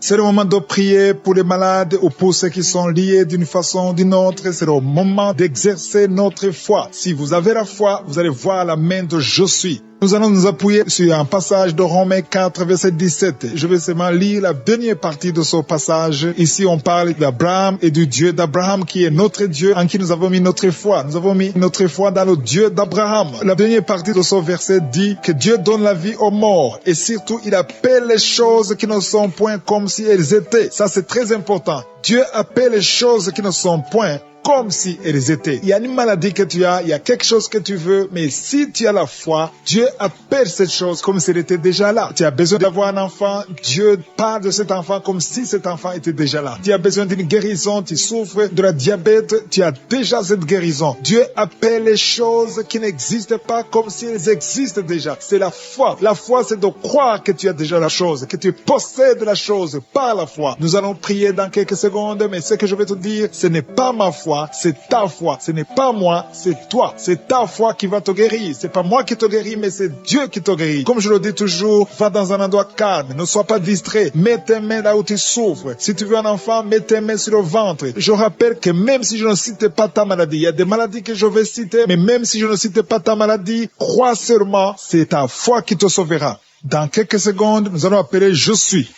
C'est le moment de prier pour les malades ou pour ceux qui sont liés d'une façon ou d'une autre. C'est le moment d'exercer notre foi. Si vous avez la foi, vous allez voir la main de Je suis. Nous allons nous appuyer sur un passage de Romains 4, verset 17. Je vais seulement lire la dernière partie de ce passage. Ici, on parle d'Abraham et du Dieu d'Abraham qui est notre Dieu en qui nous avons mis notre foi. Nous avons mis notre foi dans le Dieu d'Abraham. La dernière partie de ce verset dit que Dieu donne la vie aux morts et surtout, il appelle les choses qui ne sont point comme si elles étaient. Ça, c'est très important. Dieu appelle les choses qui ne sont point comme si elles étaient. Il y a une maladie que tu as, il y a quelque chose que tu veux, mais si tu as la foi, Dieu appelle cette chose comme si elle était déjà là. Tu as besoin d'avoir un enfant, Dieu parle de cet enfant comme si cet enfant était déjà là. Tu as besoin d'une guérison, tu souffres de la diabète, tu as déjà cette guérison. Dieu appelle les choses qui n'existent pas comme si elles existent déjà. C'est la foi. La foi, c'est de croire que tu as déjà la chose, que tu possèdes la chose par la foi. Nous allons prier dans quelques secondes, mais ce que je vais te dire, ce n'est pas ma foi. C'est ta foi, ce n'est pas moi, c'est toi. C'est ta foi qui va te guérir. C'est pas moi qui te guéris, mais c'est Dieu qui te guérit. Comme je le dis toujours, va dans un endroit calme, ne sois pas distrait. Mets tes mains là où tu souffres. Si tu veux un enfant, mets tes mains sur le ventre. Je rappelle que même si je ne cite pas ta maladie, il y a des maladies que je vais citer, mais même si je ne cite pas ta maladie, crois seulement, c'est ta foi qui te sauvera. Dans quelques secondes, nous allons appeler Je suis.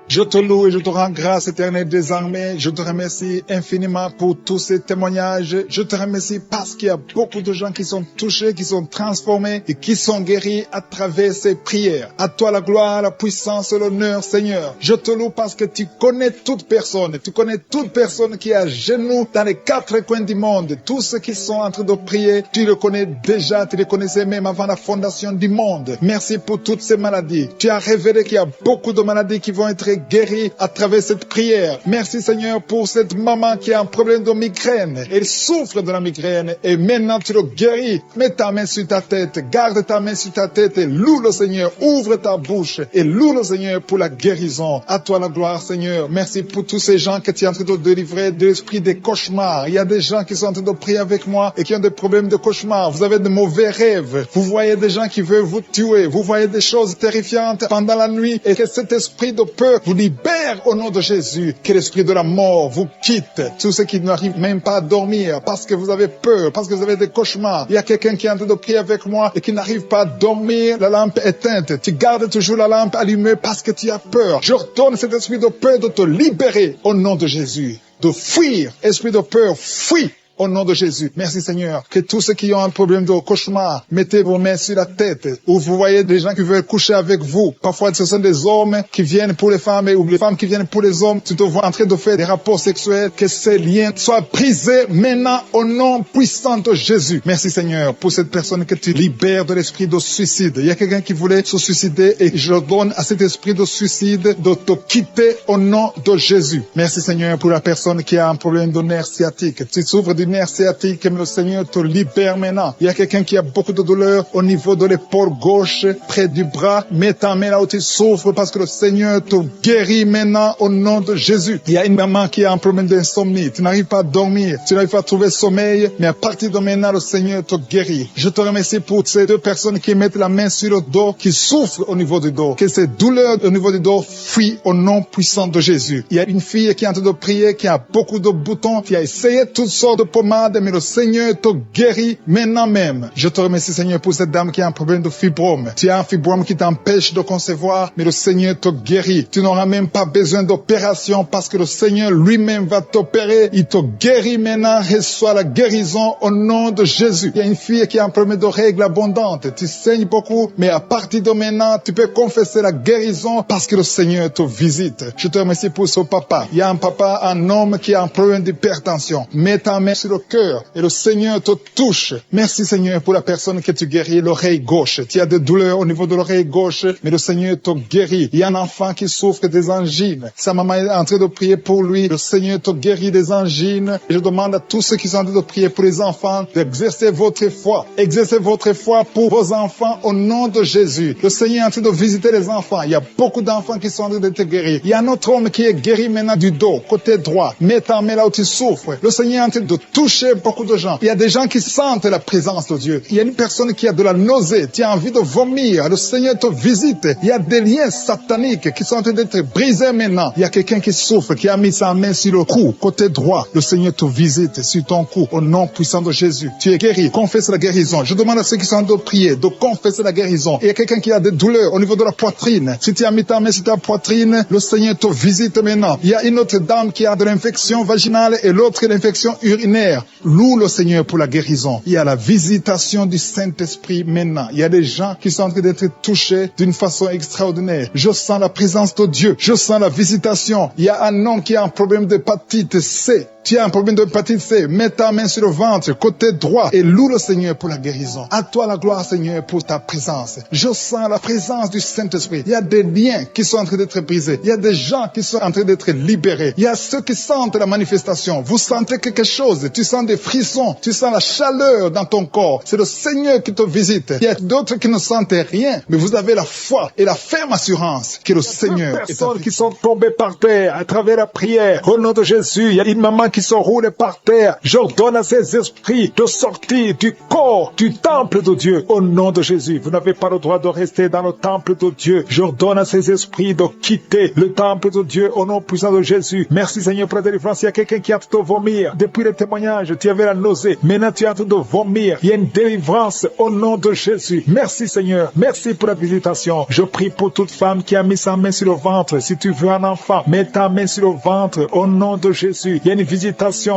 Je te loue et je te rends grâce éternelle désormais. Je te remercie infiniment pour tous ces témoignages. Je te remercie parce qu'il y a beaucoup de gens qui sont touchés, qui sont transformés et qui sont guéris à travers ces prières. À toi la gloire, la puissance, l'honneur, Seigneur. Je te loue parce que tu connais toute personne. Tu connais toute personne qui est à genoux dans les quatre coins du monde. Tous ceux qui sont en train de prier, tu le connais déjà. Tu les connaissais même avant la fondation du monde. Merci pour toutes ces maladies. Tu as révélé qu'il y a beaucoup de maladies qui vont être guérie à travers cette prière. Merci Seigneur pour cette maman qui a un problème de migraine. Elle souffre de la migraine et maintenant tu le guéris. Mets ta main sur ta tête, garde ta main sur ta tête et loue le Seigneur. Ouvre ta bouche et loue le Seigneur pour la guérison. À toi la gloire Seigneur. Merci pour tous ces gens que tu es en train de délivrer de l'esprit des cauchemars. Il y a des gens qui sont en train de prier avec moi et qui ont des problèmes de cauchemars. Vous avez de mauvais rêves. Vous voyez des gens qui veulent vous tuer. Vous voyez des choses terrifiantes pendant la nuit et que cet esprit de peur vous libère au nom de Jésus. Que l'esprit de la mort vous quitte. Tous ceux qui n'arrivent même pas à dormir parce que vous avez peur, parce que vous avez des cauchemars. Il y a quelqu'un qui est en train de prier avec moi et qui n'arrive pas à dormir, la lampe éteinte. Tu gardes toujours la lampe allumée parce que tu as peur. Je ordonne cet esprit de peur de te libérer au nom de Jésus. De fuir. Esprit de peur, fuis. Au nom de Jésus. Merci Seigneur. Que tous ceux qui ont un problème de cauchemar, mettez vos mains sur la tête. Ou vous voyez des gens qui veulent coucher avec vous. Parfois ce sont des hommes qui viennent pour les femmes ou les femmes qui viennent pour les hommes. Tu te vois en train de faire des rapports sexuels. Que ces liens soient brisés maintenant au nom puissant de Jésus. Merci Seigneur pour cette personne que tu libères de l'esprit de suicide. Il y a quelqu'un qui voulait se suicider et je donne à cet esprit de suicide de te quitter au nom de Jésus. Merci Seigneur pour la personne qui a un problème de nerf sciatique. Tu souffres du nerf sciatique, que le Seigneur te libère maintenant. Il y a quelqu'un qui a beaucoup de douleur au niveau de l'épaule gauche, près du bras. Mets ta main là où tu souffres parce que le Seigneur te guérit maintenant au nom de Jésus. Il y a une maman qui a un problème d'insomnie. Tu n'arrives pas à dormir, tu n'arrives pas à trouver sommeil, mais à partir de maintenant, le Seigneur te guérit. Je te remercie pour ces deux personnes qui mettent la main sur le dos, qui souffrent au niveau du dos. Que ces douleurs au niveau du dos fuient au nom puissant de Jésus. Il y a une fille qui est en train de prier, qui a beaucoup de boutons, qui a essayé toutes sortes de pommades, mais le Seigneur te guérit maintenant même. Je te remercie Seigneur pour cette dame qui a un problème de fibrome. Tu as un fibrome qui t'empêche de concevoir, mais le Seigneur te guérit. Tu n'auras même pas besoin d'opération parce que le Seigneur lui-même va t'opérer. Il te guérit maintenant. Reçois la guérison au nom de Jésus. Il y a une fille qui a un problème de règles abondantes. Tu saignes beaucoup, mais à partir de maintenant, tu peux confesser la guérison parce que le Seigneur te visite. Je te remercie pour ce papa. Il y a un papa, un homme qui a un problème d'hypertension. Mets ta main sur le cœur et le Seigneur te touche. Merci Seigneur pour la personne que tu guéris, l'oreille gauche. Tu as des douleurs au niveau de l'oreille gauche, mais le Seigneur te guérit. Il y a un enfant qui souffre des angines. Sa maman est en train de prier pour lui. Le Seigneur te guérit des angines. Et je demande à tous ceux qui sont en train de prier pour les enfants d'exercer votre foi. Exercez votre foi pour vos enfants au nom de Jésus. Le Seigneur est en train de visiter les enfants. Il y a beaucoup d'enfants qui sont en train de te guérir. Il y a un autre homme qui est guéri maintenant du dos, côté droit. Mets ta main là où tu souffres. Le Seigneur est en train de toucher beaucoup de gens. Il y a des gens qui sentent la présence de Dieu. Il y a une personne qui a de la nausée, tu as envie de vomir. Le Seigneur te visite. Il y a des liens sataniques qui sont en train d'être brisés maintenant. Il y a quelqu'un qui souffre, qui a mis sa main sur le cou, côté droit. Le Seigneur te visite sur ton cou au nom puissant de Jésus. Tu es guéri. Confesse la guérison. Je demande à ceux qui sont en train de prier de confesser la guérison. Il y a quelqu'un qui a des douleurs au niveau de la poitrine. Si tu as mis ta main sur ta poitrine, le Seigneur te visite maintenant. Il y a une autre dame qui a de l'infection vaginale et l'autre l'infection urinaire. Loue le Seigneur pour la guérison. Il y a la visitation du Saint-Esprit maintenant. Il y a des gens qui sont en train d'être touchés d'une façon extraordinaire. Je sens la présence de Dieu. Je sens la visitation. Il y a un homme qui a un problème d'hépatite C. Tu as un problème d'hépatite C, mets ta main sur le ventre, côté droit, et loue le Seigneur pour la guérison. À toi la gloire, Seigneur, pour ta présence. Je sens la présence du Saint-Esprit. Il y a des liens qui sont en train d'être brisés. Il y a des gens qui sont en train d'être libérés. Il y a ceux qui sentent la manifestation. Vous sentez quelque chose. Tu sens des frissons. Tu sens la chaleur dans ton corps. C'est le Seigneur qui te visite. Il y a d'autres qui ne sentent rien, mais vous avez la foi et la ferme assurance que le Seigneur est avec vous. Personnes qui sont tombées par terre à travers la prière. Au nom de Jésus, il y a une maman qui se roule par terre. J'ordonne à ces esprits de sortir du corps du temple de Dieu. Au nom de Jésus, vous n'avez pas le droit de rester dans le temple de Dieu. J'ordonne à ces esprits de quitter le temple de Dieu au nom puissant de Jésus. Merci Seigneur pour la délivrance. Il y a quelqu'un qui est en train de vomir. Depuis le témoignage, tu avais la nausée. Maintenant, tu es en train de vomir. Il y a une délivrance au nom de Jésus. Merci Seigneur. Merci pour la visitation. Je prie pour toute femme qui a mis sa main sur le ventre. Si tu veux un enfant, mets ta main sur le ventre au nom de Jésus. Il y a une visitation.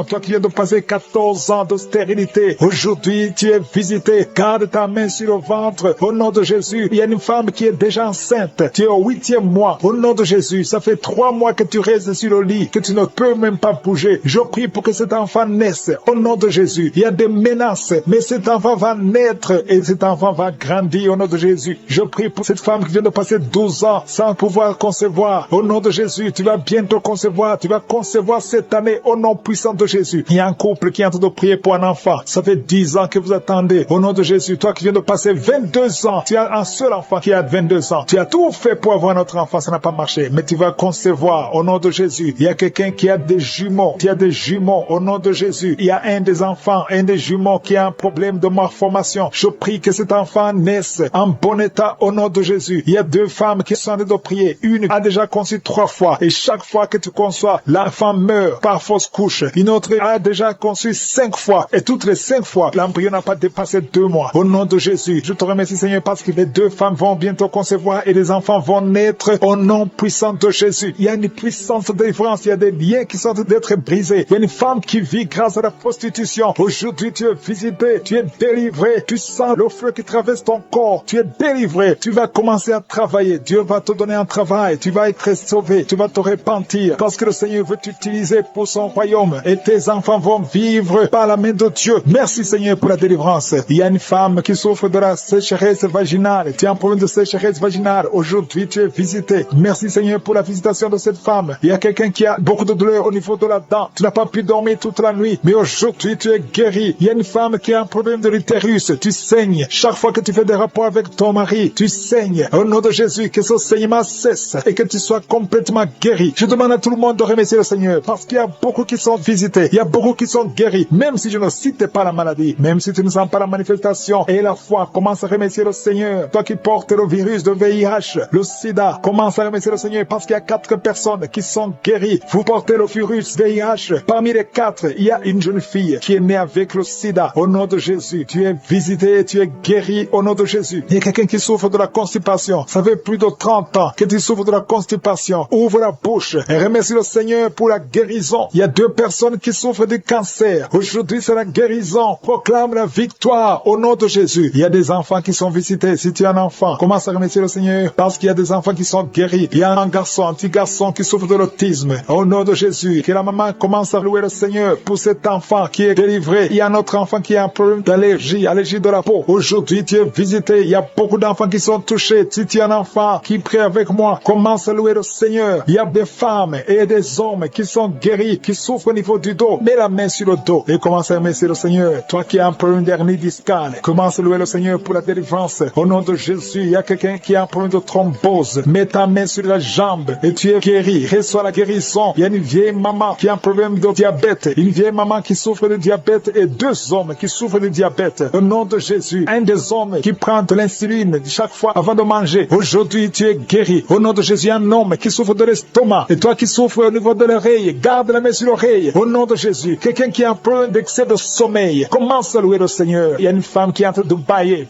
Toi qui viens de passer 14 ans de stérilité, aujourd'hui tu es visité. Garde ta main sur le ventre au nom de Jésus. Il y a une femme qui est déjà enceinte. Tu es au 8e mois. Au nom de Jésus, ça fait 3 mois que tu restes sur le lit, que tu ne peux même pas bouger. Je prie pour que cet enfant naisse au nom de Jésus. Il y a des menaces, mais cet enfant va naître et cet enfant va grandir au nom de Jésus. Je prie pour cette femme qui vient de passer 12 ans sans pouvoir concevoir. Au nom de Jésus, tu vas bientôt concevoir. Tu vas concevoir cette année au nom puissant de Jésus. Il y a un couple qui est en train de prier pour un enfant. Ça fait 10 ans que vous attendez. Au nom de Jésus, toi qui viens de passer 22 ans, tu as un seul enfant qui a 22 ans. Tu as tout fait pour avoir notre enfant, ça n'a pas marché. Mais tu vas concevoir au nom de Jésus. Il y a quelqu'un qui a des jumeaux. Tu as des jumeaux au nom de Jésus. Il y a un des enfants, un des jumeaux qui a un problème de malformation. Je prie que cet enfant naisse en bon état au nom de Jésus. Il y a 2 femmes qui sont en train de prier. Une a déjà conçu 3 fois. Et chaque fois que tu conçois, l'enfant meurt par fausse couche. Une autre a déjà conçu 5 fois. Et toutes les 5 fois, l'embryon n'a pas dépassé 2 mois. Au nom de Jésus, je te remercie Seigneur parce que les 2 femmes vont bientôt concevoir et les enfants vont naître au nom puissant de Jésus. Il y a une puissance de délivrance. Il y a des liens qui sont en train d'être brisés. Il y a une femme qui vit grâce à la prostitution. Aujourd'hui, tu es visité. Tu es délivré. Tu sens le feu qui traverse ton corps. Tu es délivré. Tu vas commencer à travailler. Dieu va te donner un travail. Tu vas être sauvé. Tu vas te repentir parce que le Seigneur veut t'utiliser pour son royaume. Et tes enfants vont vivre par la main de Dieu. Merci Seigneur pour la délivrance. Il y a une femme qui souffre de la sécheresse vaginale. Tu as un problème de sécheresse vaginale. Aujourd'hui, tu es visité. Merci Seigneur pour la visitation de cette femme. Il y a quelqu'un qui a beaucoup de douleur au niveau de la dent. Tu n'as pas pu dormir toute la nuit, mais aujourd'hui, tu es guéri. Il y a une femme qui a un problème de l'utérus. Tu saignes. Chaque fois que tu fais des rapports avec ton mari, tu saignes. Au nom de Jésus, que ce saignement cesse et que tu sois complètement guéri. Je demande à tout le monde de remercier le Seigneur parce qu'il y a beaucoup qui sont visités. Il y a beaucoup qui sont guéris. Même si je ne cite pas la maladie, même si tu ne sens pas la manifestation et la foi, commence à remercier le Seigneur. Toi qui portes le virus de VIH, le sida, commence à remercier le Seigneur parce qu'il y a 4 personnes qui sont guéries. Vous portez le virus VIH. Parmi les 4, il y a une jeune fille qui est née avec le sida. Au nom de Jésus, tu es visité, tu es guéri au nom de Jésus. Il y a quelqu'un qui souffre de la constipation. Ça fait plus de 30 ans que tu souffres de la constipation. Ouvre la bouche et remercie le Seigneur pour la guérison. Il y a 2 personnes qui souffrent du cancer. Aujourd'hui, c'est la guérison. Proclame la victoire au nom de Jésus. Il y a des enfants qui sont visités. Si tu es un enfant, commence à remercier le Seigneur parce qu'il y a des enfants qui sont guéris. Il y a un petit garçon qui souffre de l'autisme. Au nom de Jésus, que la maman commence à louer le Seigneur pour cet enfant qui est délivré. Il y a un autre enfant qui a un problème d'allergie, allergie de la peau. Aujourd'hui, tu es visité. Il y a beaucoup d'enfants qui sont touchés. Si tu es un enfant qui prie avec moi, commence à louer le Seigneur. Il y a des femmes et des hommes qui sont guéris, qui souffrent au niveau du dos. Mets la main sur le dos et commence à remercier le Seigneur. Toi qui as un problème d'hernie discale, commence à louer le Seigneur pour la délivrance. Au nom de Jésus, il y a quelqu'un qui a un problème de thrombose. Mets ta main sur la jambe et tu es guéri. Reçois la guérison. Il y a une vieille maman qui a un problème de diabète. Une vieille maman maman qui souffre de diabète et 2 hommes qui souffrent de diabète. Au nom de Jésus, un des hommes qui prend de l'insuline chaque fois avant de manger. Aujourd'hui, tu es guéri. Au nom de Jésus, un homme qui souffre de l'estomac. Et toi qui souffres au niveau de l'oreille, garde la main sur l'oreille. Au nom de Jésus, quelqu'un qui a un problème d'excès de sommeil, commence à louer le Seigneur. Il y a une femme qui est en train de bailler.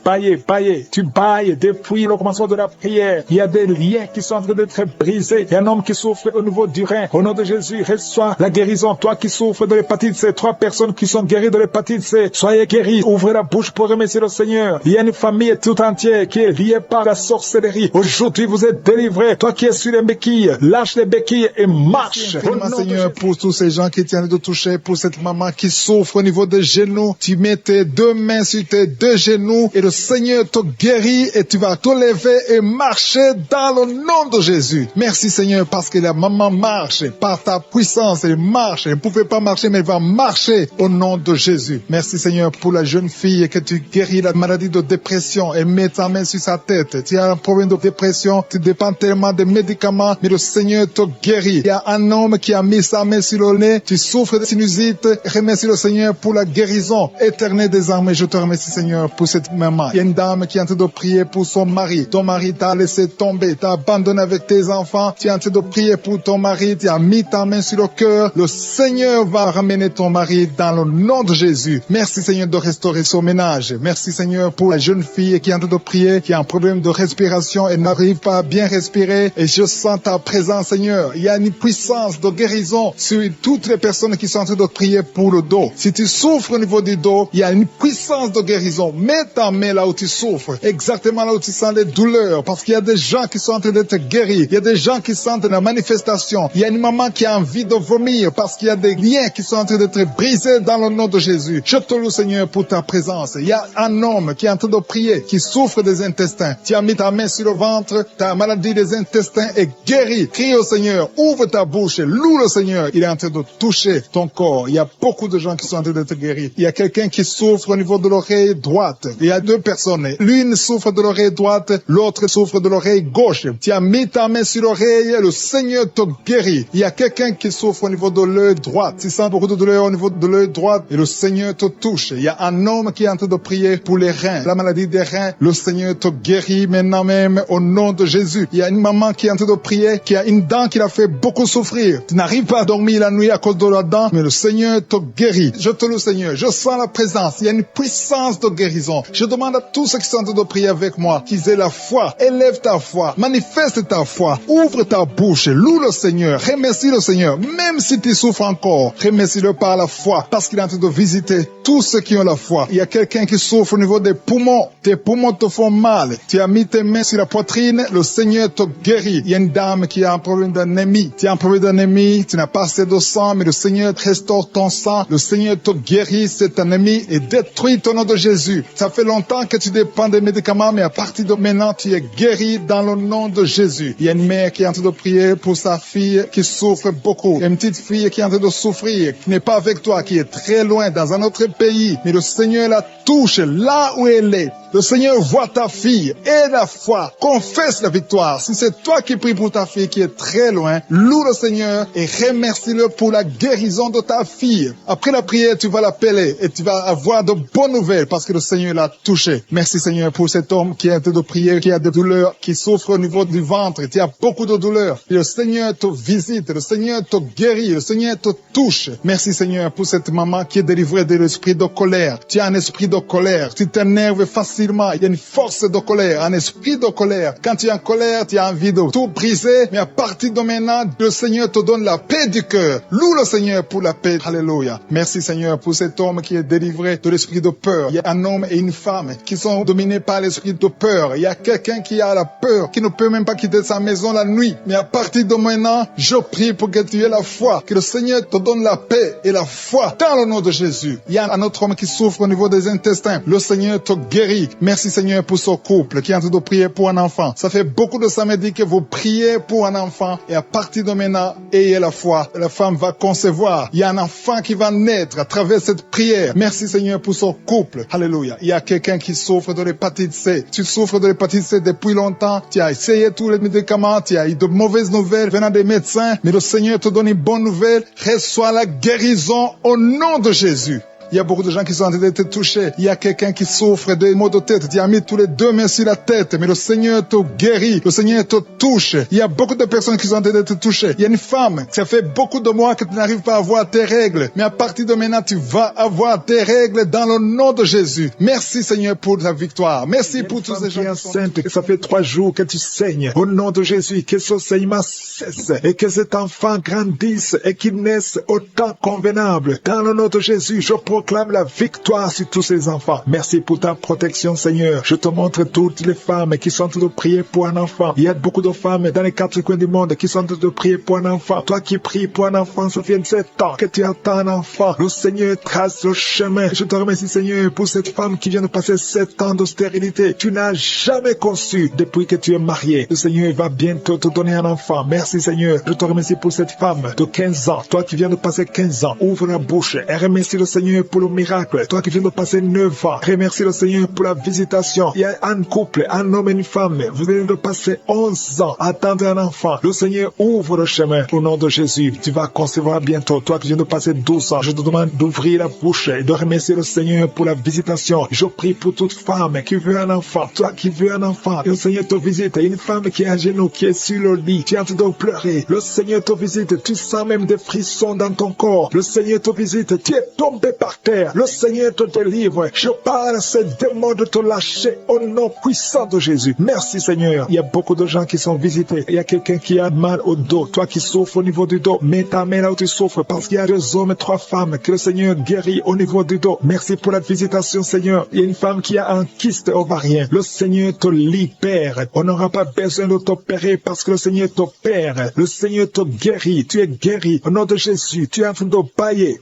Tu bailles depuis le commencement de la prière. Il y a des liens qui sont en train d'être brisés. Il y a un homme qui souffre au niveau du rein. Au nom de Jésus, reçois la guérison. Toi qui souffres de l'hépatite C, 3 personnes qui sont guéries de l'hépatite C, soyez guéris. Ouvrez la bouche pour remercier le Seigneur. Il y a une famille tout entière qui est liée par la sorcellerie. Aujourd'hui, vous êtes délivrés. Toi qui es sur les béquilles, lâche les béquilles et marche. Merci, Seigneur, pour tous ces gens qui tiennent de toucher, pour cette maman qui souffre au niveau des genoux. Tu mets tes 2 mains sur tes 2 genoux et le Seigneur te guérit et tu vas te lever et marcher dans le nom de Jésus. Merci, Seigneur, parce que la maman marche par ta puissance. Elle marche. Elle ne pouvait pas marcher, mais elle va marcher au nom de Jésus. Merci, Seigneur, pour la jeune fille que tu guéris la maladie de dépression et mets ta main sur sa tête. Tu as un problème de dépression, tu dépends tellement des médicaments, mais le Seigneur te guérit. Il y a un homme qui a mis sa main sur le nez, tu souffres de sinusite, remercie le Seigneur pour la guérison éternelle des armées. Je te remercie, Seigneur, pour cette maman. Il y a une dame qui est en train de prier pour son mari. Ton mari t'a laissé tomber, t'a abandonné avec tes enfants. Tu es en train de prier pour ton mari, tu as mis ta main sur le cœur. Le Seigneur va ramener ton mari dans le nom de Jésus. Merci, Seigneur, de restaurer son ménage. Merci, Seigneur, pour la jeune fille qui est en train de prier, qui a un problème de respiration et n'arrive pas à bien respirer. Et je sens ta présence, Seigneur. Il y a une puissance de guérison sur toutes les personnes qui sont en train de prier pour le dos. Si tu souffres au niveau du dos, il y a une puissance de guérison. Mets ta main là où tu souffres, exactement là où tu sens les douleurs, parce qu'il y a des gens qui sont en train d'être guéris. Il y a des gens qui sentent la manifestation. Il y a une maman qui a envie de vomir parce qu'il y a des liens qui sont en train d'être brisés dans le nom de Jésus. Je te loue, Seigneur, pour ta présence. Il y a un homme qui est en train de prier, qui souffre des intestins. Tu as mis ta main sur le ventre, ta maladie des intestins est guérie. Crie au Seigneur, ouvre ta bouche, loue le Seigneur. Il est en train de toucher ton corps. Il y a beaucoup de gens qui sont en train d'être guéris. Il y a quelqu'un qui souffre au niveau de l'oreille droite. Il y a 2 personnes. L'une souffre de l'oreille droite, l'autre souffre de l'oreille gauche. Tu as mis ta main sur l'oreille, le Seigneur te guérit. Il y a quelqu'un qui souffre au niveau de l'œil droit. Tu sens beaucoup de douleur au niveau de l'œil droit et le Seigneur te touche. Il y a un homme qui est en train de prier pour les reins. La maladie des reins, le Seigneur te guérit maintenant même au nom de Jésus. Il y a une maman qui est en train de prier, qui a une dent qui l'a fait beaucoup souffrir. Tu n'arrives pas à dormir la nuit à cause de la dent, mais le Seigneur te guérit. Je te loue, Seigneur. Je sens la présence. Il y a une puissance de guérison. Je demande à tous ceux qui sont en train de prier avec moi qu'ils aient la foi. Élève ta foi. Manifeste ta foi. Ouvre ta bouche. Loue le Seigneur. Remercie le Seigneur. Même si tu souffres encore, remercie-le par la foi, parce qu'il est en train de visiter tous ceux qui ont la foi. Il y a quelqu'un qui souffre au niveau des poumons. Tes poumons te font mal. Tu as mis tes mains sur la poitrine. Le Seigneur te guérit. Il y a une dame qui a un problème d'anémie. Tu as un problème d'anémie. Tu n'as pas assez de sang, mais le Seigneur restaure ton sang. Le Seigneur te guérit cette anémie et détruit ton nom de Jésus. Ça fait longtemps que tu dépends des médicaments, mais à partir de maintenant, tu es guéri dans le nom de Jésus. Il y a une mère qui est en train de prier pour sa fille qui souffre beaucoup. Il y a une petite fille qui est en train de souffrir, qui n'est pas avec toi, qui est très loin dans un autre pays. Mais le Seigneur la touche là où elle est. Le Seigneur voit ta fille et la foi. Confesse la victoire. Si c'est toi qui pries pour ta fille qui est très loin, loue le Seigneur et remercie-le pour la guérison de ta fille. Après la prière, tu vas l'appeler et tu vas avoir de bonnes nouvelles parce que le Seigneur l'a touché. Merci, Seigneur, pour cet homme qui est en train de prier, qui a des douleurs, qui souffre au niveau du ventre. Tu as beaucoup de douleurs. Et le Seigneur te visite, le Seigneur te guérit, le Seigneur te touche. Merci, Seigneur, pour cette maman qui est délivrée de l'esprit de colère. Tu as un esprit de colère. Tu t'énerves facilement. Il y a une force de colère, un esprit de colère. Quand tu es en colère, tu as envie de tout briser. Mais à partir de maintenant, le Seigneur te donne la paix du cœur. Loue le Seigneur pour la paix. Alléluia. Merci, Seigneur, pour cet homme qui est délivré de l'esprit de peur. Il y a un homme et une femme qui sont dominés par l'esprit de peur. Il y a quelqu'un qui a la peur, qui ne peut même pas quitter sa maison la nuit. Mais à partir de maintenant, je prie pour que tu aies la foi, que le Seigneur te donne la paix et la foi dans le nom de Jésus. Il y a un autre homme qui souffre au niveau des intestins. Le Seigneur te guérit. Merci Seigneur pour ce couple qui est en train de prier pour un enfant. Ça fait beaucoup de samedis que vous priez pour un enfant et à partir de maintenant, ayez la foi. La femme va concevoir. Il y a un enfant qui va naître à travers cette prière. Merci Seigneur pour ce couple. Alléluia. Il y a quelqu'un qui souffre de l'hépatite C. Tu souffres de l'hépatite C depuis longtemps. Tu as essayé tous les médicaments. Tu as eu de mauvaises nouvelles venant des médecins. Mais le Seigneur te donne une bonne nouvelle. Reçois la guérison au nom de Jésus. Il y a beaucoup de gens qui sont en train d'être touchés. Il y a quelqu'un qui souffre de maux de tête. Tu as mis tous les deux mains sur la tête, mais le Seigneur te guérit. Le Seigneur te touche. Il y a beaucoup de personnes qui sont en train d'être touchées. Il y a une femme, ça fait beaucoup de mois que tu n'arrives pas à avoir tes règles. Mais à partir de maintenant, tu vas avoir tes règles dans le nom de Jésus. Merci Seigneur pour ta victoire. Merci pour tous ces gens qui sont enceintes. Ça fait 3 jours que tu saignes. Au nom de Jésus, que ce saignement cesse et que cet enfant grandisse et qu'il naisse au temps convenable. Dans le nom de Jésus, je proclame la victoire sur tous ces enfants. Merci pour ta protection, Seigneur. Je te montre toutes les femmes qui sont en train de prier pour un enfant. Il y a beaucoup de femmes dans les 4 coins du monde qui sont en train de prier pour un enfant. Toi qui pries pour un enfant, ça fait 7 ans que tu attends un enfant. Le Seigneur trace le chemin. Je te remercie, Seigneur, pour cette femme qui vient de passer 7 ans de stérilité. Tu n'as jamais conçu depuis que tu es marié. Le Seigneur va bientôt te donner un enfant. Merci, Seigneur. Je te remercie pour cette femme de 15 ans. Toi qui viens de passer 15 ans, ouvre la bouche et remercie le Seigneur pour le miracle. Toi qui viens de passer 9 ans, remercie le Seigneur pour la visitation. Il y a un couple, un homme et une femme. Vous venez de passer 11 ans à attendre un enfant. Le Seigneur ouvre le chemin. Au nom de Jésus, tu vas concevoir bientôt. Toi qui viens de passer 12 ans, je te demande d'ouvrir la bouche et de remercier le Seigneur pour la visitation. Je prie pour toute femme qui veut un enfant. Toi qui veux un enfant, le Seigneur te visite. Une femme qui est à genoux, qui est sur le lit, tu es en train de pleurer. Le Seigneur te visite. Tu sens même des frissons dans ton corps. Le Seigneur te visite. Tu es tombé par terre. Le Seigneur te délivre. Je parle à ces démons de te lâcher au nom puissant de Jésus. Merci Seigneur. Il y a beaucoup de gens qui sont visités. Il y a quelqu'un qui a mal au dos. Toi qui souffres au niveau du dos, mets ta main là où tu souffres parce qu'il y a 2 hommes et 3 femmes que le Seigneur guérit au niveau du dos. Merci pour la visitation Seigneur. Il y a une femme qui a un kyste ovarien. Le Seigneur te libère. On n'aura pas besoin de t'opérer parce que le Seigneur t'opère. Le Seigneur te guérit. Tu es guéri. Au nom de Jésus, tu es en train de bailler.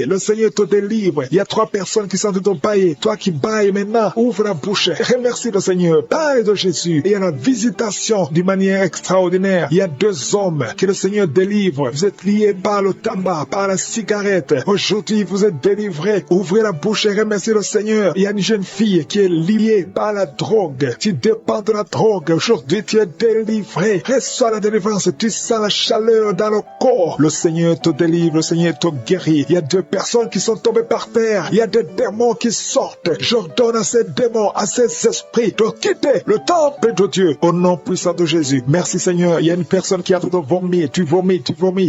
Le Seigneur te délivre. Il y a 3 personnes qui sont en train de bailler. Toi qui bailles maintenant, ouvre la bouche. Remercie le Seigneur. Parle de Jésus. Et il y a la visitation d'une manière extraordinaire. Il y a 2 hommes que le Seigneur délivre. Vous êtes liés par le tabac, par la cigarette. Aujourd'hui, vous êtes délivrés. Ouvrez la bouche et remerciez le Seigneur. Il y a une jeune fille qui est liée par la drogue. Tu dépends de la drogue. Aujourd'hui, tu es délivré. Reçois la délivrance. Tu sens la chaleur dans le corps. Le Seigneur te délivre. Le Seigneur te guérit. Il y a 2 personnes qui sont tombées par terre. Il y a des démons qui sortent. J'ordonne à ces démons, à ces esprits de quitter le temple de Dieu au nom puissant de Jésus. Merci Seigneur. Il y a une personne qui a en train de vomir. Tu vomis.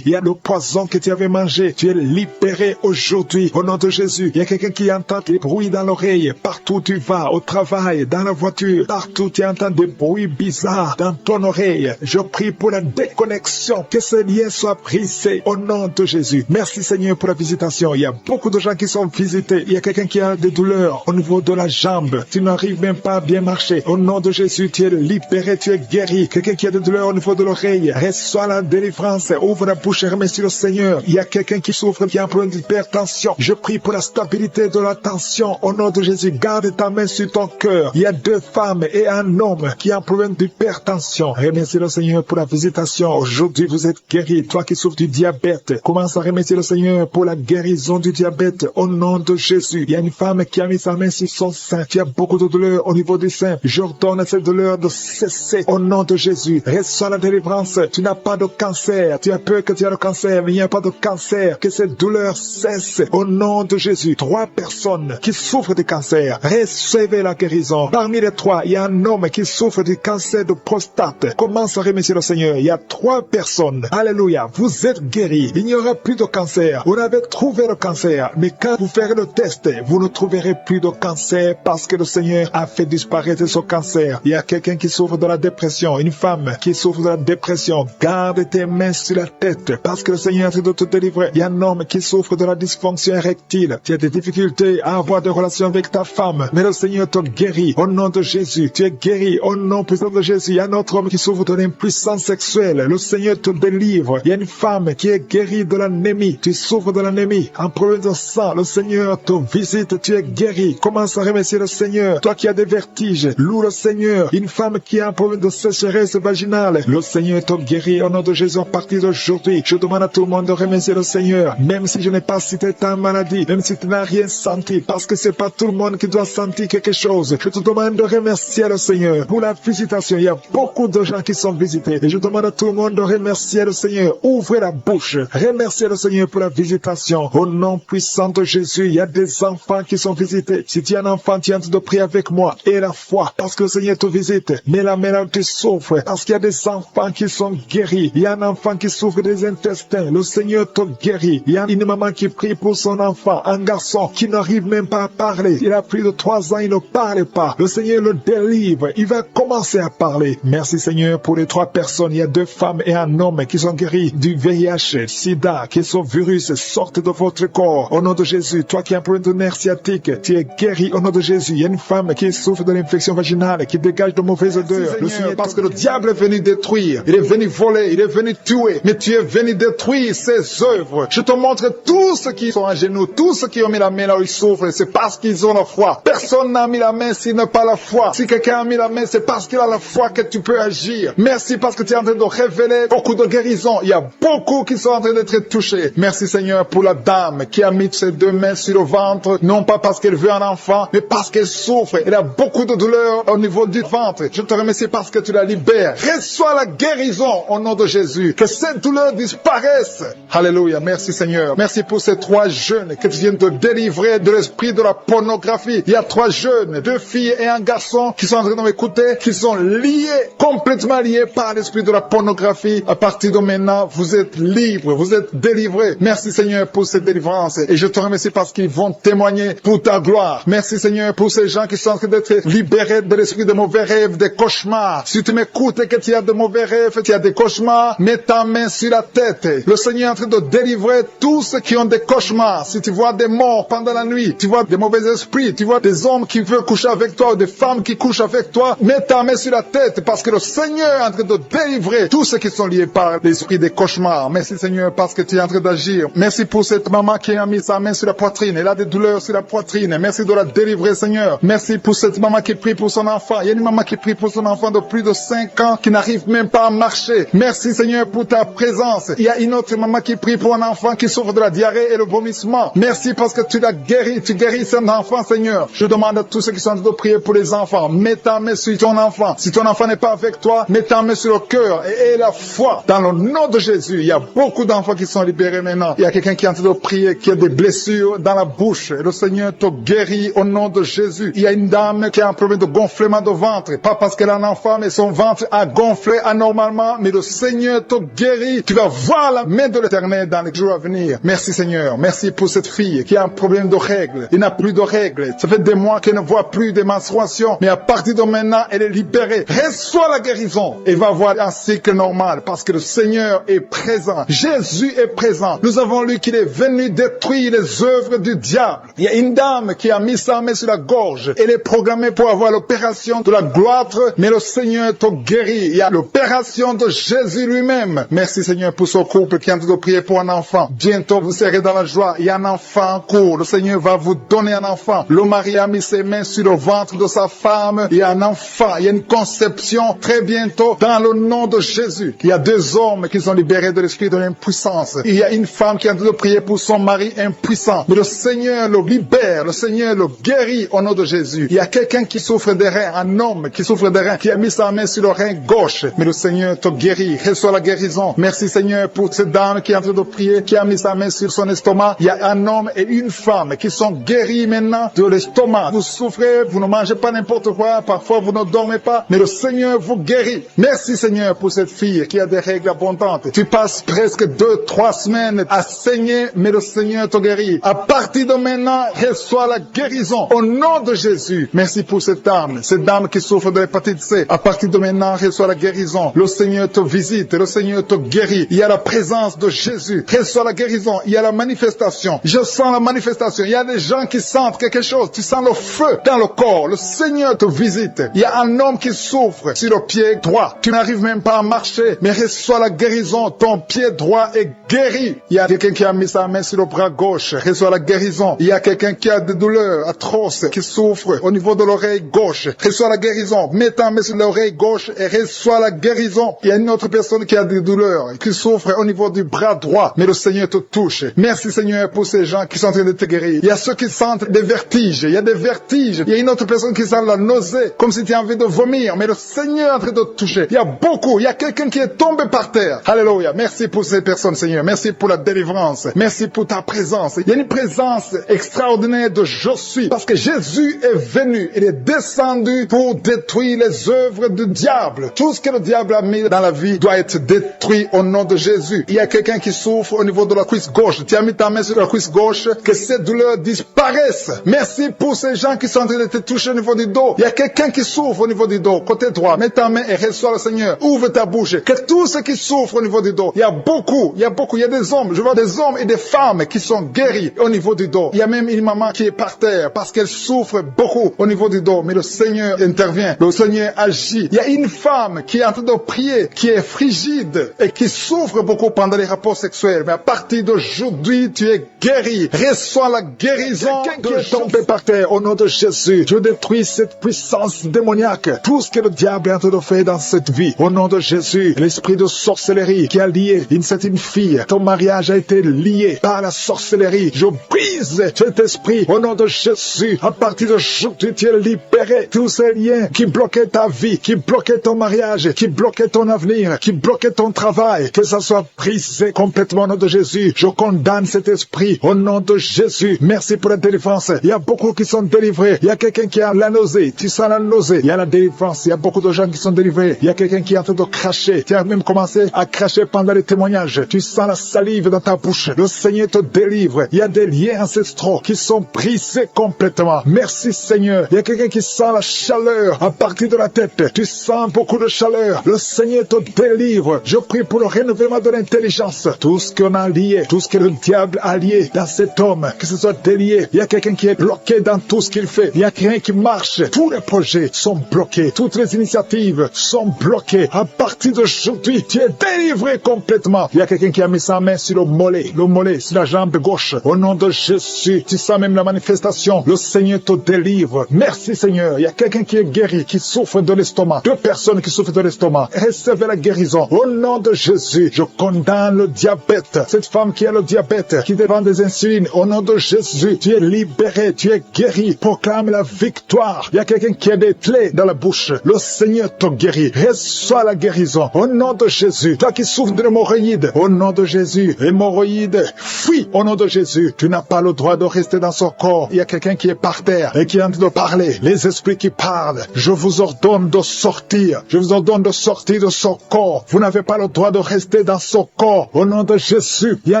Il y a le poison que tu avais mangé. Tu es libéré aujourd'hui au nom de Jésus. Il y a quelqu'un qui entend des bruits dans l'oreille. Partout où tu vas, au travail, dans la voiture, partout tu entends des bruits bizarres dans ton oreille. Je prie pour la déconnexion. Que ce lien soit brisé au nom de Jésus. Merci Seigneur pour la visitation. Il y a beaucoup de gens qui sont visités. Il y a quelqu'un qui a des douleurs au niveau de la jambe. Tu n'arrives même pas à bien marcher. Au nom de Jésus, tu es libéré, tu es guéri. Quelqu'un qui a des douleurs au niveau de l'oreille, reçois la délivrance. Ouvre la bouche et remercie le Seigneur. Il y a quelqu'un qui souffre, qui a un problème d'hypertension. Je prie pour la stabilité de la tension. Au nom de Jésus, garde ta main sur ton cœur. Il y a 2 femmes et un homme qui a un problème d'hypertension. Remercie le Seigneur pour la visitation. Aujourd'hui, vous êtes guéri. Toi qui souffres du diabète, commence à remercier le Seigneur pour la guérison du diabète. Au nom de Jésus, il y a une femme qui a mis sa main sur son sein. Tu as beaucoup de douleurs au niveau du sein. J'ordonne à cette douleur de cesser au nom de Jésus. Reçois la délivrance. Tu n'as pas de cancer. Tu as peur que tu as le cancer, mais il n'y a pas de cancer. Que cette douleur cesse au nom de Jésus. 3 personnes qui souffrent de cancer. Recevez la guérison. Parmi les 3, il y a un homme qui souffre du cancer de prostate. Commence à remercier le Seigneur. Il y a 3 personnes. Alléluia. Vous êtes guéris. Il n'y aura plus de cancer. Vous avez trouvé le cancer. Mais quand vous ferez le test, vous ne trouverez plus de cancer parce que le Seigneur a fait disparaître ce cancer. Il y a quelqu'un qui souffre de la dépression. Une femme qui souffre de la dépression. Garde tes mains sur la tête parce que le Seigneur est en train de te délivrer. Il y a un homme qui souffre de la dysfonction érectile. Tu as des difficultés à avoir des relations avec ta femme. Mais le Seigneur te guérit. Au nom de Jésus, tu es guéri. Au nom puissant de Jésus, il y a un autre homme qui souffre de l'impuissance sexuelle. Le Seigneur te délivre. Il y a une femme qui est guérie de l'anémie. Tu souffres de l'anémie. Un problème problème de sang, le Seigneur te visite, tu es guéri. Commence à remercier le Seigneur. Toi qui as des vertiges, loue le Seigneur. Une femme qui a un problème de sécheresse vaginale, le Seigneur te guérit au nom de Jésus. À partir d'aujourd'hui, je demande à tout le monde de remercier le Seigneur, même si je n'ai pas cité ta maladie, même si tu n'as rien senti, parce que c'est pas tout le monde qui doit sentir quelque chose. Je te demande de remercier le Seigneur pour la visitation. Il y a beaucoup de gens qui sont visités et je demande à tout le monde de remercier le Seigneur. Ouvrez la bouche, remerciez le Seigneur pour la visitation. Au nom puissant de Jésus, il y a des enfants qui sont visités. Si tu es un enfant, tu es en train de prier avec moi et la foi, parce que le Seigneur te visite. Mais la mère tu souffres, parce qu'il y a des enfants qui sont guéris. Il y a un enfant qui souffre des intestins, le Seigneur te guérit. Il y a une maman qui prie pour son enfant, un garçon qui n'arrive même pas à parler. Il a plus de 3 ans, il ne parle pas. Le Seigneur le délivre, il va commencer à parler. Merci Seigneur pour les 3 personnes. Il y a 2 femmes et un homme qui sont guéris du VIH, SIDA, que ce virus sorte de votre corps. Au nom de Jésus, toi qui as un problème de nerf sciatique, tu es guéri au nom de Jésus. Il y a une femme qui souffre de l'infection vaginale, qui dégage de mauvaises odeurs. Le Seigneur, parce que le diable est venu détruire, il est venu voler, il est venu tuer, mais tu es venu détruire ses œuvres. Je te montre tous ceux qui sont à genoux, tous ceux qui ont mis la main là où ils souffrent, c'est parce qu'ils ont la foi. Personne n'a mis la main s'il n'a pas la foi. Si quelqu'un a mis la main, c'est parce qu'il a la foi que tu peux agir. Merci parce que tu es en train de révéler beaucoup de guérisons. Il y a beaucoup qui sont en train d'être touchés. Merci Seigneur pour la dame qui a mis ses 2 mains sur le ventre, non pas parce qu'elle veut un enfant, mais parce qu'elle souffre. Elle a beaucoup de douleur au niveau du ventre. Je te remercie parce que tu la libères. Reçois la guérison au nom de Jésus. Que cette douleur disparaisse. Alléluia. Merci Seigneur. Merci pour ces 3 jeunes que tu viens de délivrer de l'esprit de la pornographie. Il y a 3 jeunes, 2 filles et un garçon qui sont en train de m'écouter, qui sont liés, complètement liés par l'esprit de la pornographie. À partir de maintenant, vous êtes libres, vous êtes délivrés. Merci Seigneur pour cette délivrance. Et je te remercie parce qu'ils vont témoigner pour ta gloire. Merci Seigneur pour ces gens qui sont en train d'être libérés de l'esprit de mauvais rêves, des cauchemars. Si tu m'écoutes et que tu as de mauvais rêves, tu as des cauchemars, mets ta main sur la tête. Le Seigneur est en train de délivrer tous ceux qui ont des cauchemars. Si tu vois des morts pendant la nuit, tu vois des mauvais esprits, tu vois des hommes qui veulent coucher avec toi ou des femmes qui couchent avec toi, mets ta main sur la tête parce que le Seigneur est en train de délivrer tous ceux qui sont liés par l'esprit des cauchemars. Merci Seigneur parce que tu es en train d'agir. Merci pour cette maman qui a mis sa main sur la poitrine. Elle a des douleurs sur la poitrine. Merci de la délivrer Seigneur. Merci pour cette maman qui prie pour son enfant. Il y a une maman qui prie pour son enfant de plus de 5 ans qui n'arrive même pas à marcher. Merci Seigneur pour ta présence. Il y a une autre maman qui prie pour un enfant qui souffre de la diarrhée et le vomissement. Merci parce que tu l'as guéri. Tu guéris cet enfant Seigneur. Je demande à tous ceux qui sont en train de prier pour les enfants. Mets ta main sur ton enfant. Si ton enfant n'est pas avec toi, mets ta main sur le cœur et la foi. Dans le nom de Jésus, il y a beaucoup d'enfants qui sont libérés maintenant. Il y a quelqu'un qui est en train de prier, qui a des blessures dans la bouche. Et le Seigneur te guérit au nom de Jésus. Il y a une dame qui a un problème de gonflement de ventre. Pas parce qu'elle a un enfant, mais son ventre a gonflé anormalement. Mais le Seigneur te guérit. Tu vas voir la main de l'Éternel dans les jours à venir. Merci Seigneur. Merci pour cette fille qui a un problème de règles. Il n'a plus de règles. Ça fait des mois qu'elle ne voit plus de menstruation. Mais à partir de maintenant, elle est libérée. Reçois la guérison. Et va avoir un cycle normal parce que le Seigneur est présent. Jésus est présent. Nous avons lu qu'il est venu détruire les œuvres du diable. Il y a une dame qui a mis sa main sur la gorge. Elle est programmée pour avoir l'opération de la gloire, mais le Seigneur te guérit. Il y a l'opération de Jésus lui-même. Merci Seigneur pour ce couple qui est en train de prier pour un enfant. Bientôt vous serez dans la joie. Il y a un enfant en cours. Le Seigneur va vous donner un enfant. Le mari a mis ses mains sur le ventre de sa femme. Il y a un enfant. Il y a une conception très bientôt dans le nom de Jésus. Il y a 2 hommes qui sont libérés de l'esprit de l'impuissance. Il y a une femme qui est en train de prier pour son mari impuissant. Mais le Seigneur le libère. Le Seigneur le guérit au nom de Jésus. Il y a quelqu'un qui souffre des reins, un homme qui souffre des reins, qui a mis sa main sur le rein gauche. Mais le Seigneur te guérit. Reçois la guérison. Merci Seigneur pour cette dame qui est en train de prier, qui a mis sa main sur son estomac. Il y a un homme et une femme qui sont guéris maintenant de l'estomac. Vous souffrez, vous ne mangez pas n'importe quoi, parfois vous ne dormez pas, mais le Seigneur vous guérit. Merci Seigneur pour cette fille qui a des règles abondantes. Tu passes presque 2-3 semaines à saigner, mais le Seigneur te guérit. À partir de maintenant, reçois la guérison au nom de Jésus. Merci pour cette dame qui souffre de l'hépatite C. À partir de maintenant, reçois la guérison. Le Seigneur te visite, le Seigneur te guérit. Il y a la présence de Jésus. Reçois la guérison. Il y a la manifestation. Je sens la manifestation. Il y a des gens qui sentent quelque chose. Tu sens le feu dans le corps. Le Seigneur te visite. Il y a un homme qui souffre sur le pied droit. Tu n'arrives même pas à marcher, mais reçois la guérison. Ton pied droit est guéri. Il y a quelqu'un qui a mis sa main sur le bras gauche, reçoit la guérison. Il y a quelqu'un qui a des douleurs atroces, qui souffre au niveau de l'oreille gauche, reçoit la guérison. Mets ta main sur l'oreille gauche et reçoit la guérison. Il y a une autre personne qui a des douleurs, qui souffre au niveau du bras droit, mais le Seigneur te touche. Merci Seigneur pour ces gens qui sont en train de te guérir. Il y a ceux qui sentent des vertiges, il y a des vertiges. Il y a une autre personne qui sent la nausée, comme si tu as envie de vomir, mais le Seigneur est en train de te toucher. Il y a beaucoup, il y a quelqu'un qui est tombé par terre. Alléluia. Merci pour ces personnes Seigneur. Merci pour la délivrance. Merci pour ta présence. Il y a une présence extraordinaire de je suis, parce que Jésus est venu, il est descendu pour détruire les œuvres du diable. Tout ce que le diable a mis dans la vie doit être détruit au nom de Jésus. Il y a quelqu'un qui souffre au niveau de la cuisse gauche. Tu as mis ta main sur la cuisse gauche, que ces douleurs disparaissent. Merci pour ces gens qui sont en train de te toucher au niveau du dos. Il y a quelqu'un qui souffre au niveau du dos, côté droit. Mets ta main et reçois le Seigneur. Ouvre ta bouche. Que tous ceux qui souffrent au niveau du dos, il y a beaucoup, il y a des hommes, je vois des hommes et des femmes qui sont guéris au niveau du dos. Il y a même une maman qui est par terre parce qu'elle souffre beaucoup au niveau du dos, mais le Seigneur intervient, le Seigneur agit. Il y a une femme qui est en train de prier, qui est frigide et qui souffre beaucoup pendant les rapports sexuels, mais à partir d'aujourd'hui, tu es guéri. Reçois la guérison. Quelqu'un qui est tombé par terre au nom de Jésus. Je détruis cette puissance démoniaque. Tout ce que le diable est en train de faire dans cette vie. Au nom de Jésus, l'esprit de sorcellerie qui a lié une fille. Ton mariage a été lié par la sorcellerie. Je brise cet esprit au nom de Jésus. À partir d'aujourd'hui, tu es libéré. Tous ces liens qui bloquaient ta vie, qui bloquaient ton mariage, qui bloquaient ton avenir, qui bloquaient ton travail, que ça soit brisé complètement au nom de Jésus. Je condamne cet esprit au nom de Jésus. Merci pour la délivrance. Il y a beaucoup qui sont délivrés. Il y a quelqu'un qui a la nausée. Tu sens la nausée. Il y a la délivrance. Il y a beaucoup de gens qui sont délivrés. Il y a quelqu'un qui est en train de cracher. Tu as même commencé à cracher pendant les témoignages. Tu sens la salive dans ta bouche. Le Seigneur te délivre. Il y a des liens ancestraux qui sont brisés complètement. Merci Seigneur. Il y a quelqu'un qui sent la chaleur à partir de la tête. Tu sens beaucoup de chaleur. Le Seigneur te délivre. Je prie pour le renouvellement de l'intelligence. Tout ce qu'on a lié, tout ce que le diable a lié dans cet homme, que ce soit délié. Il y a quelqu'un qui est bloqué dans tout ce qu'il fait. Il y a rien qui marche. Tous les projets sont bloqués. Toutes les initiatives sont bloquées. À partir d'aujourd'hui, tu es délivré complètement. Il y a quelqu'un qui a mis sa main sur le mollet sur la jambe gauche. Au nom de Jésus, tu sens même la manifestation. Le Seigneur te délivre. Merci Seigneur. Il y a quelqu'un qui est guéri, qui souffre de l'estomac. 2 personnes qui souffrent de l'estomac. Recevez la guérison. Au nom de Jésus, je condamne le diabète. Cette femme qui a le diabète, qui dépend des insulines. Au nom de Jésus, tu es libéré, tu es guéri. Proclame la victoire. Il y a quelqu'un qui a des plaies dans la bouche. Le Seigneur te guérit. Reçois la guérison. Au nom de Jésus. Toi qui souffres de l'hémorroïde, au nom de Jésus. Hémorroïde, fuis au nom de Jésus. Tu n'as pas le droit de rester dans son corps. Il y a quelqu'un qui est par terre et qui est en train de parler. Les esprits qui parlent. Je vous ordonne de sortir. Je vous ordonne de sortir de son corps. Vous n'avez pas le droit de rester dans son corps. Au nom de Jésus. Il y a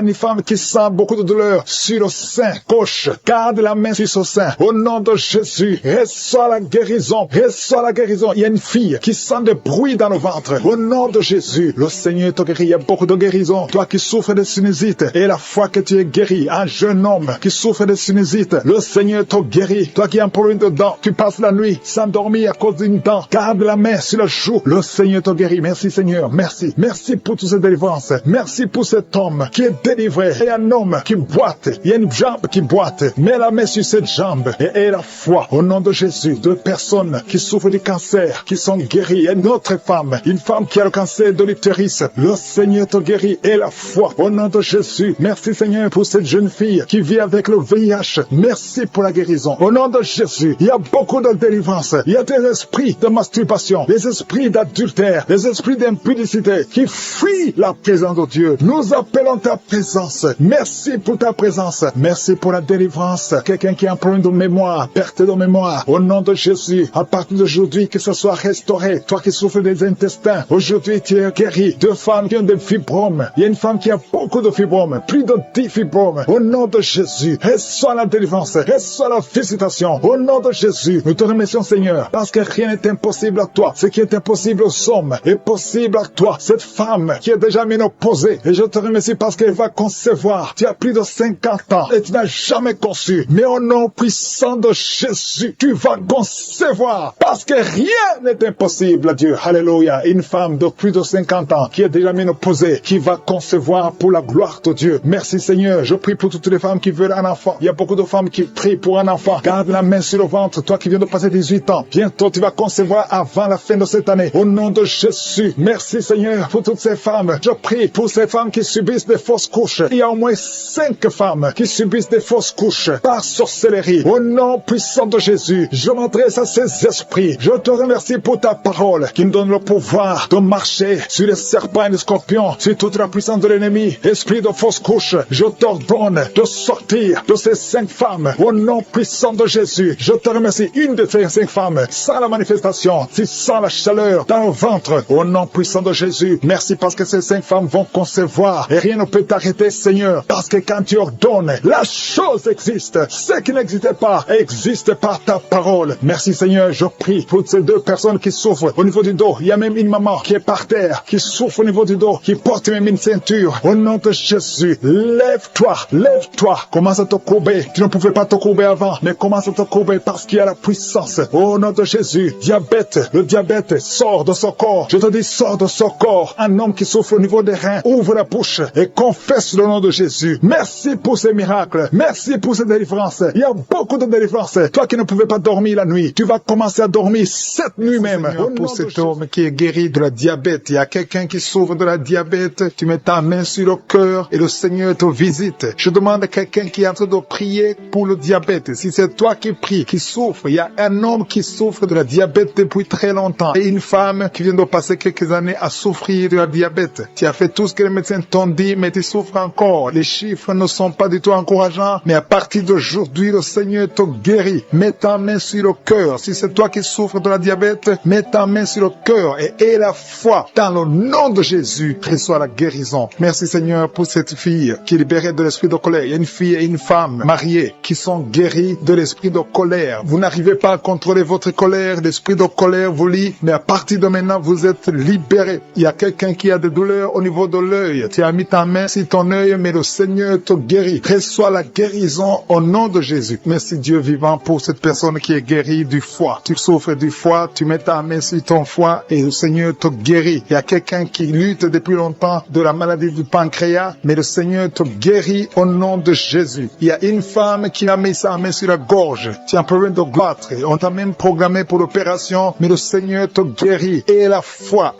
une femme qui sent beaucoup de douleur sur le sein gauche. Garde la main sur son sein. Au nom de Jésus. Reçois la guérison. Reçois la guérison. Il y a une fille qui sent des bruits dans le ventre. Au nom de Jésus. Le Seigneur te guérit. Il y a beaucoup de guérison. Toi qui souffres de sinusite et la fois que tu es guéri, un jeune homme qui souffre de sinusite, le Seigneur te guérit. Toi qui as un problème de dents, tu passes la nuit sans dormir à cause d'une dent. Garde la main sur le joue. Le Seigneur te guérit. Merci Seigneur. Merci. Merci pour toutes ces délivrances. Merci pour cet homme qui est délivré. Il y a un homme qui boite. Il y a une jambe qui boite. Mets la main sur cette jambe et aie la foi. Au nom de Jésus, 2 personnes qui souffrent du cancer, qui sont guéries. Il y a une autre femme, une femme qui a le cancer de l'utérus. Le Seigneur te guérit et la foi. Au nom de Jésus. Merci Seigneur pour cette jeune fille qui vit avec le VIH. Merci pour la guérison. Au nom de Jésus, il y a beaucoup de délivrance. Il y a des esprits de masturbation, des esprits d'adultère, des esprits d'impudicité qui fuient la présence de Dieu. Nous appelons ta présence. Merci pour ta présence. Merci pour la délivrance. Quelqu'un qui a un problème de mémoire, perte de mémoire. Au nom de Jésus, à partir d'aujourd'hui, que ce soit restauré. Toi qui souffres des intestins, aujourd'hui tu es guéri. 2 femmes qui ont des fibromes. Il y a une femme qui a beaucoup de fibromes, plus de 10 fibromes. Au nom de Jésus, reçois la délivrance, reçois la visitation. Au nom de Jésus, nous te remercions Seigneur, parce que rien n'est impossible à toi. Ce qui est impossible aux hommes est possible à toi. Cette femme qui est déjà ménopausée, et je te remercie parce qu'elle va concevoir. Tu as plus de 50 ans et tu n'as jamais conçu. Mais au nom puissant de Jésus, tu vas concevoir, parce que rien n'est impossible à Dieu. Alléluia. Une femme de plus de 50 ans qui est déjà ménopausée, qui va concevoir concevoir pour la gloire de Dieu. Merci Seigneur, je prie pour toutes les femmes qui veulent un enfant. Il y a beaucoup de femmes qui prient pour un enfant. Garde la main sur le ventre, toi qui viens de passer 18 ans. Bientôt tu vas concevoir avant la fin de cette année. Au nom de Jésus, merci Seigneur pour toutes ces femmes. Je prie pour ces femmes qui subissent des fausses couches. Il y a au moins 5 femmes qui subissent des fausses couches par sorcellerie. Au nom puissant de Jésus, je m'adresse à ces esprits. Je te remercie pour ta parole qui nous donne le pouvoir de marcher sur les serpents et les scorpions, sur toute la puissance de l'ennemi. Esprit de fausse couche, je t'ordonne de sortir de ces 5 femmes au nom puissant de Jésus. Je te remercie, une de ces 5 femmes, sans la manifestation, si sans la chaleur dans le ventre, au nom puissant de Jésus. Merci parce que ces 5 femmes vont concevoir et rien ne peut t'arrêter, Seigneur, parce que quand tu ordonnes, la chose existe. Ce qui n'existait pas existe par ta parole. Merci Seigneur, je prie pour ces 2 personnes qui souffrent au niveau du dos. Il y a même une maman qui est par terre, qui souffre au niveau du dos, qui porte même une ceinture. Au nom de Jésus, lève-toi, lève-toi. Commence à te courber. Tu ne pouvais pas te courber avant, mais commence à te courber parce qu'il y a la puissance. Au nom de Jésus, diabète, le diabète sort de son corps. Je te dis, sors de son corps. Un homme qui souffre au niveau des reins, ouvre la bouche et confesse le nom de Jésus. Merci pour ces miracles. Merci pour ces délivrances. Il y a beaucoup de délivrances. Toi qui ne pouvais pas dormir la nuit, tu vas commencer à dormir cette nuit même. Seigneur, pour cet homme qui est guéri de la diabète, il y a quelqu'un qui souffre de la diabète. Tu mets ta main sur le cœur et le Seigneur te visite. Je demande à quelqu'un qui est en train de prier pour le diabète. Si c'est toi qui pries, qui souffre, il y a un homme qui souffre de la diabète depuis très longtemps et une femme qui vient de passer quelques années à souffrir de la diabète. Tu as fait tout ce que les médecins t'ont dit, mais tu souffres encore. Les chiffres ne sont pas du tout encourageants, mais à partir d'aujourd'hui, le Seigneur te guérit. Mets ta main sur le cœur. Si c'est toi qui souffres de la diabète, mets ta main sur le cœur et aie la foi. Dans le nom de Jésus, reçois la guérison. Merci Seigneur pour cette fille qui est libérée de l'esprit de colère. Il y a une fille et une femme mariées qui sont guéries de l'esprit de colère. Vous n'arrivez pas à contrôler votre colère. L'esprit de colère vous lie, mais à partir de maintenant, vous êtes libérés. Il y a quelqu'un qui a des douleurs au niveau de l'œil. Tu as mis ta main sur ton œil, mais le Seigneur te guérit. Reçois la guérison au nom de Jésus. Merci Dieu vivant pour cette personne qui est guérie du foie. Tu souffres du foie, tu mets ta main sur ton foie et le Seigneur te guérit. Il y a quelqu'un qui lutte depuis longtemps de la maladie du pancréas, mais le Seigneur te guérit au nom de Jésus. Il y a une femme qui a mis sa main sur la gorge. Tu as un problème de goitre. On t'a même programmé pour l'opération, mais le Seigneur te guérit. Et la foi,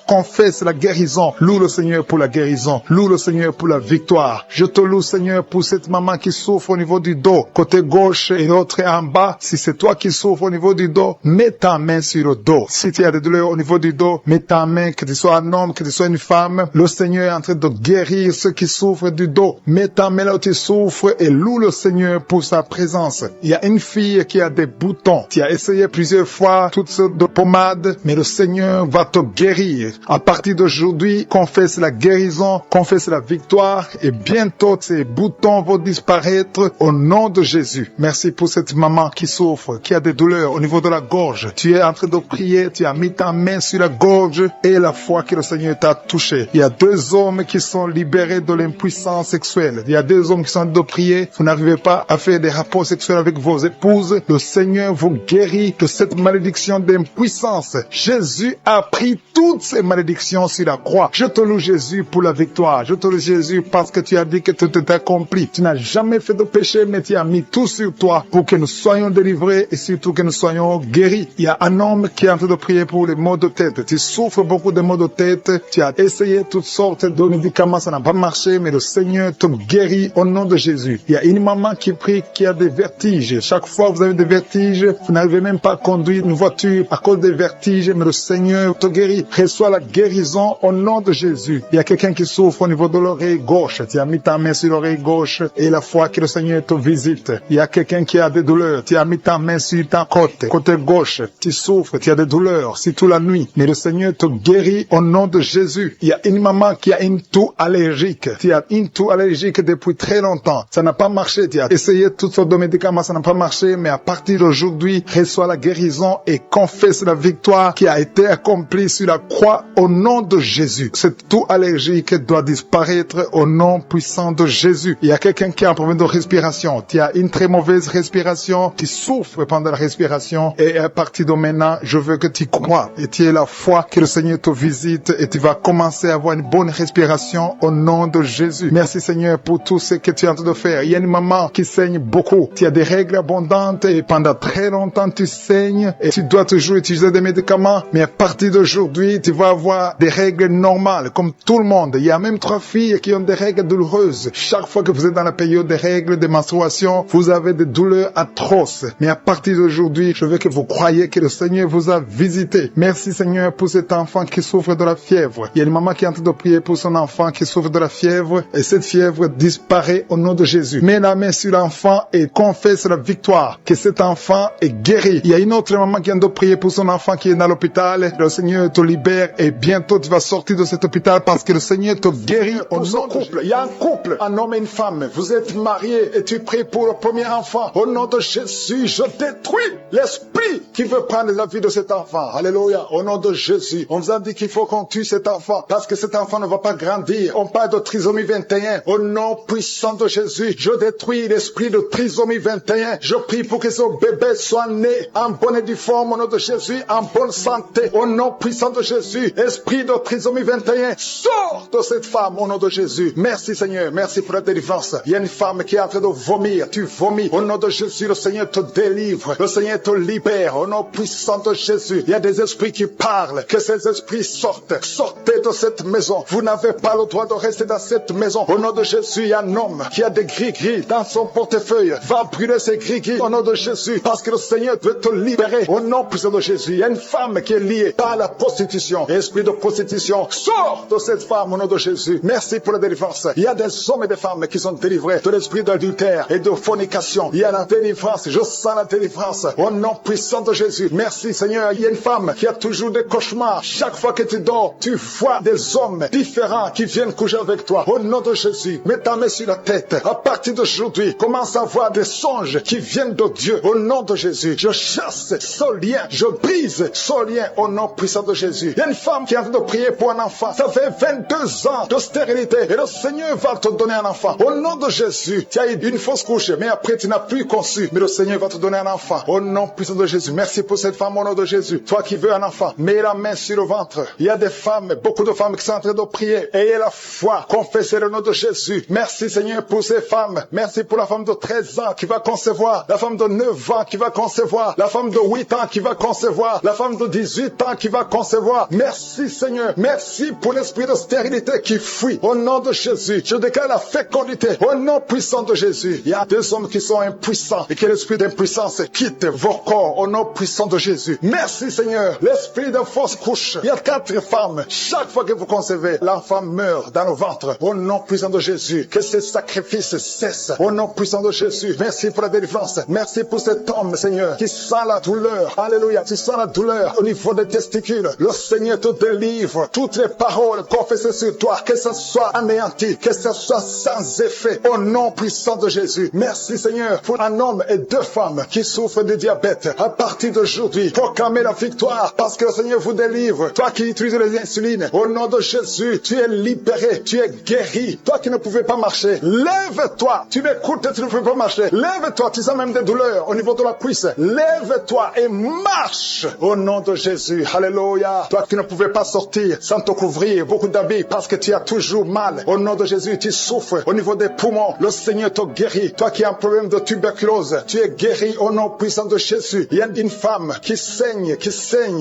confesse la guérison. Loue le Seigneur pour la guérison. Loue le Seigneur pour la victoire. Je te loue Seigneur pour cette maman qui souffre au niveau du dos, côté gauche et l'autre en bas. Si c'est toi qui souffres au niveau du dos, mets ta main sur le dos. Si tu as des douleurs au niveau du dos, mets ta main, que tu sois un homme, que tu sois une femme. Le Seigneur est en train de guérir ceux qui souffrent du dos. Mets ta main là où tu souffres et loue le Seigneur pour sa présence. Il y a une fille qui a des boutons. Tu as essayé plusieurs fois toutes sortes de pommades, mais le Seigneur va te guérir. À partir d'aujourd'hui, confesse la guérison, confesse la victoire et bientôt ces boutons vont disparaître au nom de Jésus. Merci pour cette maman qui souffre, qui a des douleurs au niveau de la gorge. Tu es en train de prier, tu as mis ta main sur la gorge et la foi que le Seigneur t'a touché. Il y a 2 hommes qui sont libérés de l'impuissance sexuelle. Il y a 2 hommes qui sont en train de prier. Vous n'arrivez pas à faire des rapports sexuels avec vos épouses. Le Seigneur vous guérit de cette malédiction d'impuissance. Jésus a pris toutes ces malédictions sur la croix. Je te loue Jésus pour la victoire. Je te loue Jésus parce que tu as dit que tout est accompli. Tu n'as jamais fait de péché, mais tu as mis tout sur toi pour que nous soyons délivrés et surtout que nous soyons guéris. Il y a un homme qui est en train de prier pour les maux de tête. Tu souffres beaucoup de maux de tête. Tu as essayé toutes sortes de médicaments, ça n'a pas marché, mais le Seigneur te guérit au nom de Jésus. Il y a une maman qui prie qui a des vertiges. Chaque fois que vous avez des vertiges, vous n'arrivez même pas à conduire une voiture à cause des vertiges, mais le Seigneur te guérit. Reçois la guérison au nom de Jésus. Il y a quelqu'un qui souffre au niveau de l'oreille gauche. Tu as mis ta main sur l'oreille gauche et la foi que le Seigneur te visite. Il y a quelqu'un qui a des douleurs. Tu as mis ta main sur ta côté gauche. Tu souffres, tu as des douleurs, c'est toute la nuit. Mais le Seigneur te guérit au nom de Jésus. Il y a une maman qui a une toux allergique. Tu as une toux allergique depuis très longtemps. Ça n'a pas marché. Tu as essayé toutes sortes de médicaments, ça n'a pas marché. Mais à partir d'aujourd'hui, reçois la guérison et confesse la victoire qui a été accomplie sur la croix au nom de Jésus. Cette toux allergique doit disparaître au nom puissant de Jésus. Il y a quelqu'un qui a un problème de respiration. Tu as une très mauvaise respiration. Tu souffres pendant la respiration. Et à partir de maintenant, je veux que tu crois et tu aies la foi que le Seigneur te visite et tu vas commencer à avoir une bonne respiration au nom de Jésus. Merci Seigneur pour tout ce que tu es en train de faire. Il y a une maman qui saigne beaucoup. Tu as des règles abondantes et pendant très longtemps tu saignes et tu dois toujours utiliser des médicaments. Mais à partir d'aujourd'hui, tu vas avoir des règles normales comme tout le monde. Il y a même 3 filles qui ont des règles douloureuses. Chaque fois que vous êtes dans la période des règles, des menstruations, vous avez des douleurs atroces. Mais à partir d'aujourd'hui, je veux que vous croyiez que le Seigneur vous a visité. Merci Seigneur pour cet enfant qui souffre de la fièvre. Il y a une maman qui est en train de prier pour son enfant qui souffre de la fièvre et cette fièvre disparaît au nom de Jésus. Mets la main sur l'enfant et confesse la victoire, que cet enfant est guéri. Il y a une autre maman qui vient de prier pour son enfant qui est dans l'hôpital. Le Seigneur te libère et bientôt tu vas sortir de cet hôpital parce que le Seigneur te guérit au nom de Jésus. Il y a un couple, un homme et une femme. Vous êtes mariés et tu pries pour le premier enfant. Au nom de Jésus, je détruis l'esprit qui veut prendre la vie de cet enfant. Alléluia. Au nom de Jésus, on vous a dit qu'il faut qu'on tue cet enfant parce que cet enfant ne va pas grandir. On parle de trisomie 21. Au nom puissant de Jésus, je détruis l'esprit de trisomie 21. Je prie pour que ce bébé soit né en bonne et due forme au nom de Jésus, en bonne santé. Au nom puissant de Jésus, esprit de trisomie 21, sors de cette femme au nom de Jésus. Merci Seigneur, merci pour la délivrance. Il y a une femme qui est en train de vomir. Tu vomis. Au nom de Jésus, le Seigneur te délivre. Le Seigneur te libère. Au nom puissant de Jésus, il y a des esprits qui parlent. Que ces esprits sortent. Sortez de cette maison. Vous n'avez pas le droit de rester dans cette maison. Au nom de Jésus, il y a un homme qui a des gris-gris dans son portefeuille. Va brûler ces gris-gris au nom de Jésus parce que le Seigneur veut te libérer. Au nom puissant de Jésus, il y a une femme qui est liée par la prostitution. Esprit de prostitution, sors de cette femme au nom de Jésus. Merci pour la délivrance. Il y a des hommes et des femmes qui sont délivrés de l'esprit d'adultère et de fornication. Il y a la délivrance. Je sens la délivrance. Au nom puissant de Jésus. Merci Seigneur. Il y a une femme qui a toujours des cauchemars. Chaque fois que tu dors, tu vois des hommes différents qui viennent coucher avec toi. Au nom de Jésus, mets ta main sur la tête. À partir d'aujourd'hui, commence à voir des songes qui viennent de Dieu. Au nom de Jésus, je chasse ce lien. Je brise ce lien au nom puissant de Jésus. Il y a une femme qui est en train de prier pour un enfant. Ça fait 22 ans de stérilité et le Seigneur va te donner un enfant. Au nom de Jésus, tu as eu une fausse couche, mais après tu n'as plus conçu. Mais le Seigneur va te donner un enfant. Au nom puissant de Jésus. Merci pour cette femme au nom de Jésus. Toi qui veux un enfant, mets la main sur le ventre. Il y a des femmes, beaucoup de femmes qui sont en train de prier. Ayez la foi. Confessez le nom de Jésus. Merci Seigneur pour ces femmes. Merci pour la femme de 13 ans qui va concevoir. La femme de 9 ans qui va concevoir. La femme de 8 ans qui va concevoir. La femme de 18 ans qui va concevoir. Merci Seigneur. Merci pour l'esprit de stérilité qui fuit. Au nom de Jésus, je déclare la fécondité. Au nom puissant de Jésus. Il y a des hommes qui sont impuissants et que l'esprit d'impuissance quitte vos corps. Au nom puissant de Jésus. Merci Seigneur. L'esprit de fausse couche. Il y a 4 femmes. Chaque fois que vous concevez, l'enfant meurt dans le ventre. Au nom puissant de Jésus. Que ces sacrifices cessent. Au nom puissant de Jésus. Merci pour la délivrance. Merci pour cet homme, Seigneur, qui sent la douleur. Alléluia. Tu sens la douleur au niveau des testicules. Le Seigneur te délivre. Toutes les paroles confessées sur toi, que ce soit anéanti, que ce soit sans effet. Au nom puissant de Jésus. Merci, Seigneur, pour un homme et 2 femmes qui souffrent de diabète. À partir d'aujourd'hui, proclamez la victoire parce que le Seigneur vous délivre. Toi qui utilises les insulines, au nom de Jésus, tu es libéré, tu es guéri. Toi qui ne pouvais pas marcher, lève-toi. Tu m'écoutes et tu ne peux pas marcher. Lève-toi, tu sens même des douleurs au niveau de la cuisse. Lève-toi et marche au nom de Jésus. Alléluia. Toi qui ne pouvais pas sortir sans te couvrir beaucoup d'habits parce que tu as toujours mal. Au nom de Jésus, tu souffres au niveau des poumons. Le Seigneur te guérit. Toi qui as un problème de tuberculose, tu es guéri au nom puissant de Jésus. Il y a une femme qui saigne.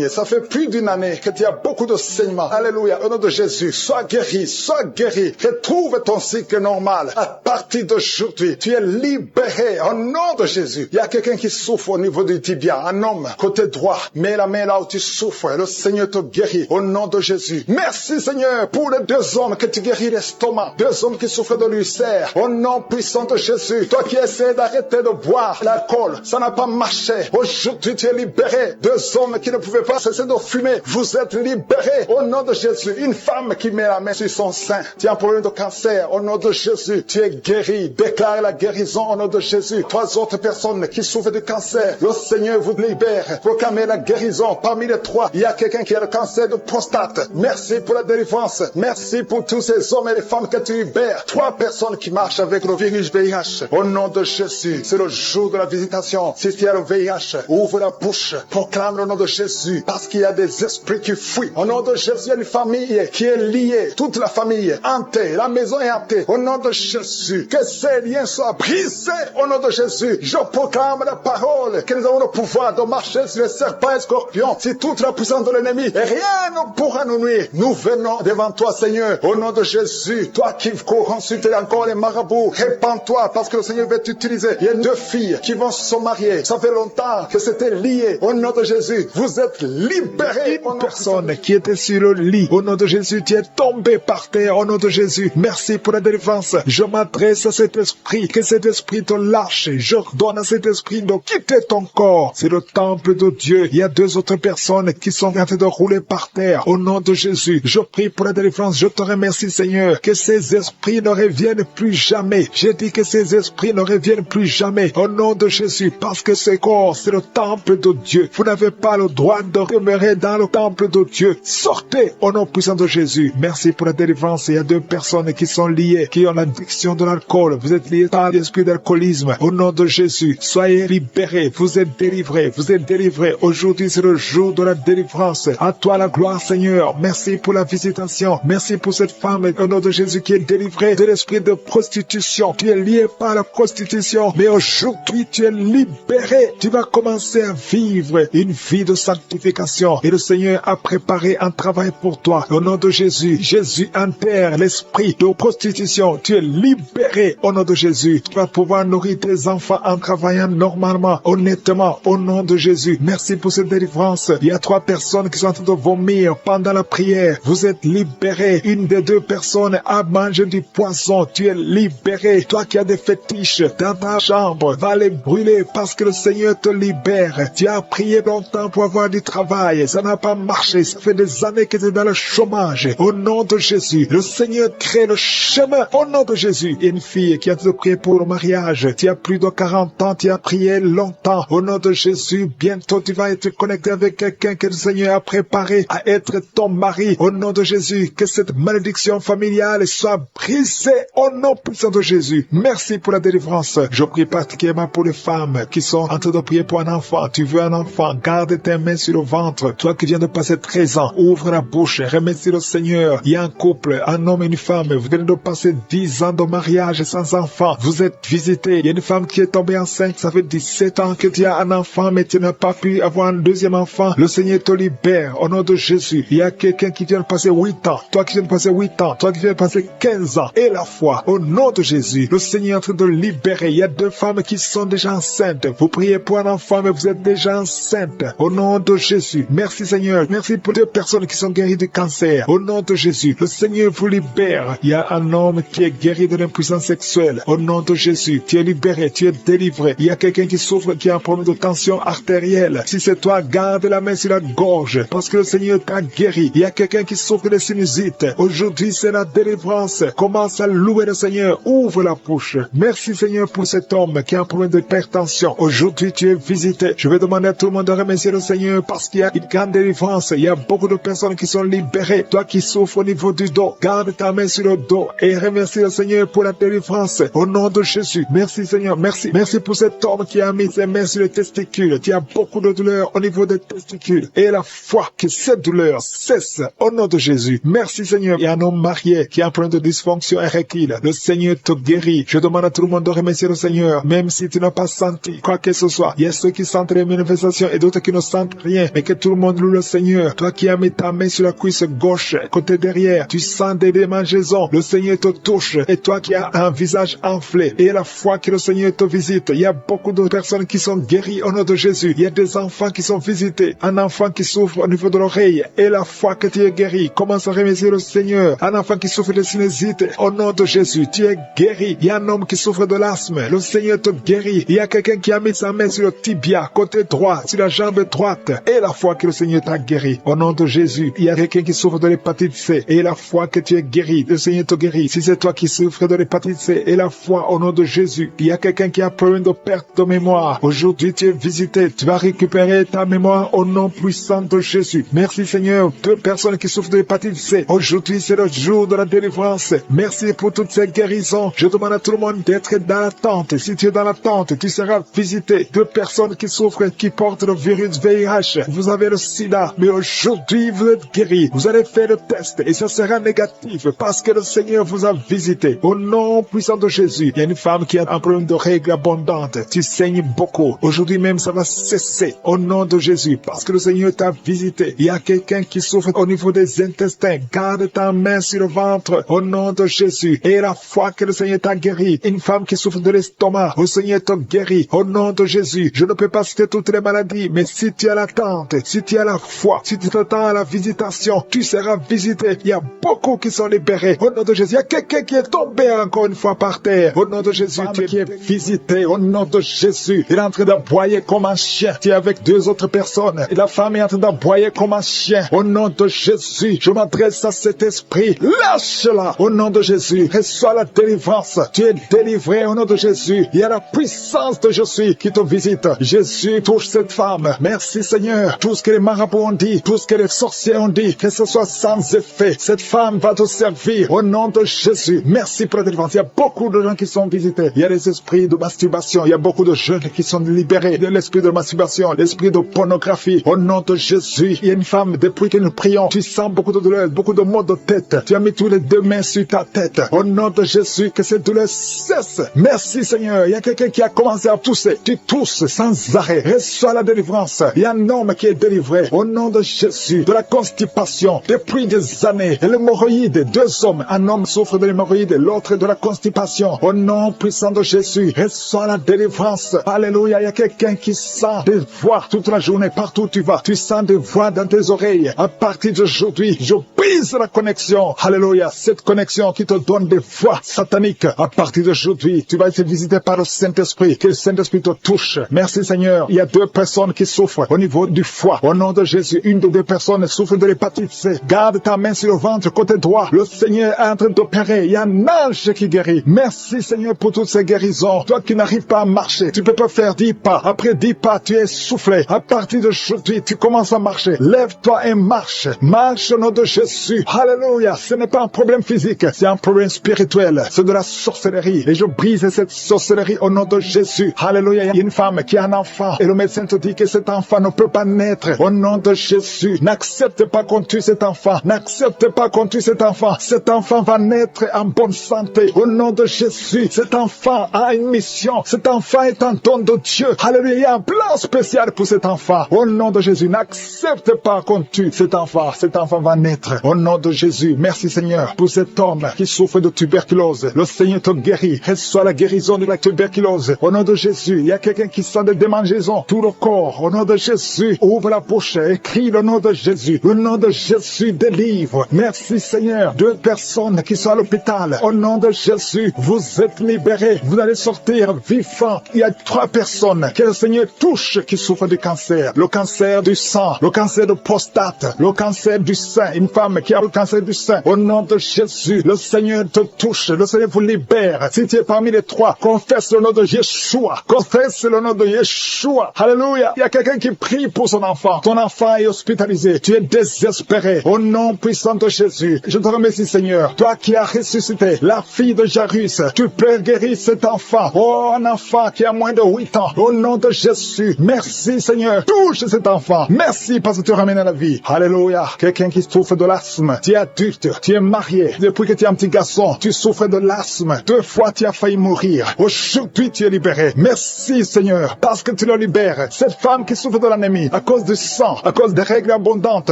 Ça fait plus d'1 année que tu as beaucoup de saignements. Alléluia. Au nom de Jésus, sois guéri, sois guéri. Retrouve ton cycle normal. À partir d'aujourd'hui, tu es libéré au nom de Jésus. Il y a quelqu'un qui souffre au niveau du tibia. Un homme, côté droit. Mets la main là où tu souffres. Le Seigneur te guérit au nom de Jésus. Merci Seigneur pour les 2 hommes que tu guéris l'estomac. 2 hommes qui souffrent de l'ulcère. Au nom puissant de Jésus. Toi qui essaies d'arrêter de boire l'alcool, ça n'a pas marché. Aujourd'hui tu es libéré. 2 hommes qui ne pouvaient pas cesser de fumer. Vous êtes libérés au nom de Jésus. Une femme qui met la main sur son sein. Tu as un problème de cancer. Au nom de Jésus, tu es guéri. Déclare la guérison au nom de Jésus. 3 autres personnes qui souffrent de cancer. Le Seigneur vous libère. Proclamez la guérison. Parmi les 3, il y a quelqu'un qui a le cancer de prostate. Merci pour la délivrance. Merci pour tous ces hommes et les femmes que tu libères. 3 personnes qui marchent avec le virus VIH. Au nom de Jésus, c'est le jour de la visitation. Si tu as le VIH, ouvre la bouche. Proclame le nom de Jésus. Parce qu'il y a des esprits qui fuient. Au nom de Jésus, il y a une famille qui est liée liés, toute la famille, hantée, la maison est hantée, au nom de Jésus, que ces liens soient brisés, au nom de Jésus. Je proclame la parole, que nous avons le pouvoir de marcher sur les serpents et scorpions, sur toute la puissance de l'ennemi, et rien ne pourra nous nuire. Nous venons devant toi, Seigneur, au nom de Jésus. Toi qui consultes encore les marabouts, répands-toi, parce que le Seigneur veut t'utiliser. Il y a 2 filles qui vont se marier. Ça fait longtemps que c'était lié. Au nom de Jésus, vous êtes libérés. Une personne qui était sur le lit, au nom de Jésus, tu es tombé par terre, au nom de Jésus. Merci pour la délivrance. Je m'adresse à cet esprit, que cet esprit te lâche. Je donne à cet esprit de quitter ton corps. C'est le temple de Dieu. Il y a 2 autres personnes qui sont en train de rouler par terre. Au nom de Jésus, je prie pour la délivrance. Je te remercie, Seigneur, que ces esprits ne reviennent plus jamais. J'ai dit que ces esprits ne reviennent plus jamais. Au nom de Jésus, parce que ce corps, c'est le temple de Dieu. Vous n'avez pas le droit de demeurer dans le temple de Dieu. Sortez au nom puissant de Jésus. Merci pour la délivrance. Il y a 2 personnes qui sont liées, qui ont l'addiction de l'alcool. Vous êtes liés par l'esprit d'alcoolisme. Au nom de Jésus, soyez libérés. Vous êtes délivrés. Vous êtes délivrés. Aujourd'hui, c'est le jour de la délivrance. À toi la gloire, Seigneur. Merci pour la visitation. Merci pour cette femme, au nom de Jésus, qui est délivrée de l'esprit de prostitution. Tu es lié par la prostitution. Mais aujourd'hui, tu es libéré. Tu vas commencer à vivre une vie de sanctification. Et le Seigneur a préparé un travail pour toi. Au nom de Jésus, Jésus enterre l'esprit de prostitution. Tu es libéré au nom de Jésus. Tu vas pouvoir nourrir tes enfants en travaillant normalement, honnêtement, au nom de Jésus. Merci pour cette délivrance. Il y a 3 personnes qui sont en train de vomir pendant la prière. Vous êtes libérés. Une des 2 personnes a mangé du poisson. Tu es libéré. Toi qui as des fétiches dans ta chambre, va les brûler parce que le Seigneur te libère. Tu as prié longtemps pour avoir du travail. Ça n'a pas marché. Ça fait des années que tu es dans le chômage. Au nom de Jésus, le Seigneur crée le chemin. Au nom de Jésus, il y a une fille qui a te prié pour le mariage. Tu as plus de 40 ans. Tu as prié longtemps. Au nom de Jésus, bientôt tu vas être connecté avec quelqu'un que le Seigneur a préparé à être ton mari. Au nom de Jésus, que cette malédiction familiale soit brisée au nom puissant de Jésus. Merci pour la délivrance. Je prie particulièrement pour les femmes qui sont en train de prier pour un enfant. Tu veux un enfant, garde tes mains sur le ventre. Toi qui viens de passer 13 ans, ouvre la bouche, remercie le Seigneur. Il y a un couple, un homme et une femme. Vous venez de passer 10 ans de mariage sans enfant. Vous êtes visité. Il y a une femme qui est tombée enceinte. Ça fait 17 ans que tu as un enfant, mais tu n'as pas pu avoir un deuxième enfant. Le Seigneur te libère au nom de Jésus. Il y a quelqu'un qui vient de passer 8 ans. Toi qui viens de passer 8 ans. Toi qui viens de passer 15 ans. Et la foi, au nom de Jésus. Le Seigneur est en train de libérer. Il y a 2 femmes qui sont déjà enceintes. Vous priez pour un enfant, mais vous êtes déjà enceinte. Au nom de Jésus. Merci Seigneur. Merci pour 2 personnes qui sont guéries du cancer. Au nom de Jésus. Le Seigneur vous libère. Il y a un homme qui est guéri de l'impuissance sexuelle. Au nom de Jésus. Tu es libéré. Tu es délivré. Il y a quelqu'un qui souffre, qui a un problème de tension artérielle. Si c'est toi, garde la main sur la gorge. Parce que le Seigneur t'a guéri. Il y a quelqu'un qui souffre de sinusite. Aujourd'hui, c'est la délivrance. Commence à louer le Seigneur. Ouvre la bouche. Merci Seigneur pour cet homme qui a un problème d'hypertension. Aujourd'hui, tu es visité. Je vais demander à tout le monde de remercier le Seigneur parce qu'il y a une grande délivrance. Il y a beaucoup de personnes qui sont libérées. Toi qui souffres au niveau du dos, garde ta main sur le dos et remercie le Seigneur pour la délivrance. Au nom de Jésus. Merci Seigneur. Merci. Merci pour cet homme qui a mis ses mains sur les testicules. Tu as beaucoup de douleur au niveau des testicules. Et la foi que cette douleur cesse au nom de Jésus. Merci Seigneur. Il y a un homme marié qui a un problème de dysfonction érectile. Le Seigneur te guérit. Je demande à tout le monde de remercier le Seigneur, même si tu n'as pas senti quoi que ce soit. Il y a ceux qui sentent les manifestations et d'autres qui ne sentent rien, mais que tout le monde loue le Seigneur. Toi qui as mis ta main sur la cuisse gauche, côté derrière, tu sens des démangeaisons. Le Seigneur te touche. Et toi qui as un visage enflé, et la foi que le Seigneur te visite. Il y a beaucoup de personnes qui sont guéries au nom de Jésus. Il y a des enfants qui sont visités. Un enfant qui souffre au niveau de l'oreille, et la foi que tu es guéri. Commence à remercier le Seigneur. Un enfant qui souffre de sinusite, au nom de Jésus, tu es guéri. Il y a un homme qui souffre de l'asthme. Le Seigneur te guérit. Il y a quelqu'un qui a mis sa main sur le tibia, côté droit, sur la jambe droite, et la foi que le Seigneur t'a guéri. Au nom de Jésus, il y a quelqu'un qui souffre de l'hépatite C, et la foi que tu es guéri. Le Seigneur te guérit. Si c'est toi qui souffres de l'hépatite C, et la foi au nom de Jésus. Il y a quelqu'un qui a problème de perte de mémoire. Aujourd'hui, tu es visité. Tu vas récupérer ta mémoire au nom puissant de Jésus. Merci Seigneur. 2 personnes qui souffrent de l'hépatite C. Aujourd'hui, c'est le jour de la délivrance. Merci pour toutes ces guérisons. Je demande à tout le monde d'être dans la tente. Si tu es dans la tente, tu seras visité. 2 personnes qui souffrent, qui portent le virus VIH. Vous avez le sida, mais aujourd'hui, vous êtes guéris. Vous allez faire le test. test et ça sera négatif parce que le Seigneur vous a visité. Au nom puissant de Jésus, il y a une femme qui a un problème de règles abondantes. Tu saignes beaucoup. Aujourd'hui même, ça va cesser au nom de Jésus parce que le Seigneur t'a visité. Il y a quelqu'un qui souffre au niveau des intestins. Garde ta main sur le ventre au nom de Jésus. Et la foi que le Seigneur t'a guéri. Une femme qui souffre de l'estomac, le Seigneur t'a guéri au nom de Jésus. Je ne peux pas citer toutes les maladies, mais si tu as l'attente, si tu as la foi, si tu t'attends à la visitation, tu seras visité. Il y a beaucoup qui sont libérés au nom de Jésus. Il y a quelqu'un qui est tombé encore une fois par terre au nom de Jésus. Tu es visité au nom de Jésus. Il est en train d'aboyer comme un chien. Tu es avec 2 autres personnes et la femme est en train d'aboyer comme un chien au nom de Jésus. Je m'adresse à cet esprit. Lâche-la au nom de Jésus. Reçois la délivrance. Tu es délivré au nom de Jésus. Il y a la puissance de Je suis qui te visite. Jésus touche cette femme. Merci Seigneur. Tout ce que les marabouts ont dit, tout ce que les sorciers ont dit, que ce soit sans effet. Cette femme va te servir au nom de Jésus. Merci pour la délivrance. Il y a beaucoup de gens qui sont visités. Il y a les esprits de masturbation. Il y a beaucoup de jeunes qui sont libérés de l'esprit de masturbation, l'esprit de pornographie. Au nom de Jésus, il y a une femme, depuis que nous prions, tu sens beaucoup de douleur, beaucoup de maux de tête. Tu as mis tous les 2 mains sur ta tête. Au nom de Jésus, que cette douleur cesse. Merci Seigneur. Il y a quelqu'un qui a commencé à tousser. Tu tousses sans arrêt. Reçois la délivrance. Il y a un homme qui est délivré. Au nom de Jésus, de la constipation, depuis des années. Et l'hémorroïde, 2 hommes. Un homme souffre de l'hémorroïde, l'autre de la constipation. Au nom puissant de Jésus, reçois la délivrance. Alléluia. Il y a quelqu'un qui sent des voix toute la journée, partout où tu vas. Tu sens des voix dans tes oreilles. À partir d'aujourd'hui, je brise la connexion. Alléluia. Cette connexion qui te donne des voix sataniques. À partir d'aujourd'hui, tu vas être visité par le Saint-Esprit. Que le Saint-Esprit te touche. Merci Seigneur. Il y a 2 personnes qui souffrent au niveau du foie. Au nom de Jésus, une de 2 personnes souffre de l'hépatite C. Garde ta main sur le ventre, côté droit. Le Seigneur est en train d'opérer. Il y a un ange qui guérit. Merci Seigneur pour toutes ces guérisons. Toi qui n'arrives pas à marcher, tu peux pas faire 10 pas. Après 10 pas, tu es soufflé. À partir d'aujourd'hui, tu commences à marcher. Lève-toi et marche. Marche au nom de Jésus. Alléluia. Ce n'est pas un problème physique, c'est un problème spirituel. C'est de la sorcellerie. Et je brise cette sorcellerie au nom de Jésus. Alléluia. Il y a une femme qui a un enfant. Et le médecin te dit que cet enfant ne peut pas naître. Au nom de Jésus. N'accepte pas qu'on tue cet enfant. N'accepte pas qu'on tue cet enfant. Cet enfant va naître en bonne santé. Au nom de Jésus. Cet enfant a une mission. Cet enfant est un don de Dieu. Alléluia. Il y a un plan spécial pour cet enfant. Au nom de Jésus. N'accepte pas qu'on tue cet enfant. Cet enfant va naître. Au nom de Jésus. Merci Seigneur pour cet homme qui souffre de tuberculose. Le Seigneur te guérit. Reçois la guérison de la tuberculose. Au nom de Jésus. Il y a quelqu'un qui sent des démangeaisons. Tout le corps. Au nom de Jésus. Ouvre la bouche et crie le nom de Jésus. Le nom de Jésus délivre. Merci Seigneur. 2 personnes qui sont à l'hôpital. Au nom de Jésus. Vous êtes libérés. Vous allez sortir vivants. Il y a 3 personnes que le Seigneur touche qui souffrent du cancer. Le cancer du sang. Le cancer de prostate. Le cancer du sein. Une femme qui a le cancer du sein. Au nom de Jésus. Le Seigneur te touche. Le Seigneur vous libère. Si tu es parmi les 3, confesse le nom de Yeshua. Confesse le nom de Yeshua. Alléluia. Il y a quelqu'un qui prie pour son enfant. Ton enfant est hospitalisé. Tu es désespéré. Au nom puissant de Jésus. Je te remercie Seigneur. Toi qui as ressuscité la fille de Jairus. Tu peux guérir cet enfant. Oh, un enfant qui a moins de 8 ans. Au nom de Jésus. Merci Seigneur. Touche cet enfant. Merci parce que tu ramènes à la vie. Alléluia. Quelqu'un qui souffre de l'asthme. Tu es adulte. Tu es marié. Depuis que tu es un petit garçon, tu souffres de l'asthme. 2 fois tu as failli mourir. Aujourd'hui tu es libéré. Merci Seigneur parce que tu le libères. Cette femme qui souffre de l'anémie à cause du sang, à cause des règles abondantes,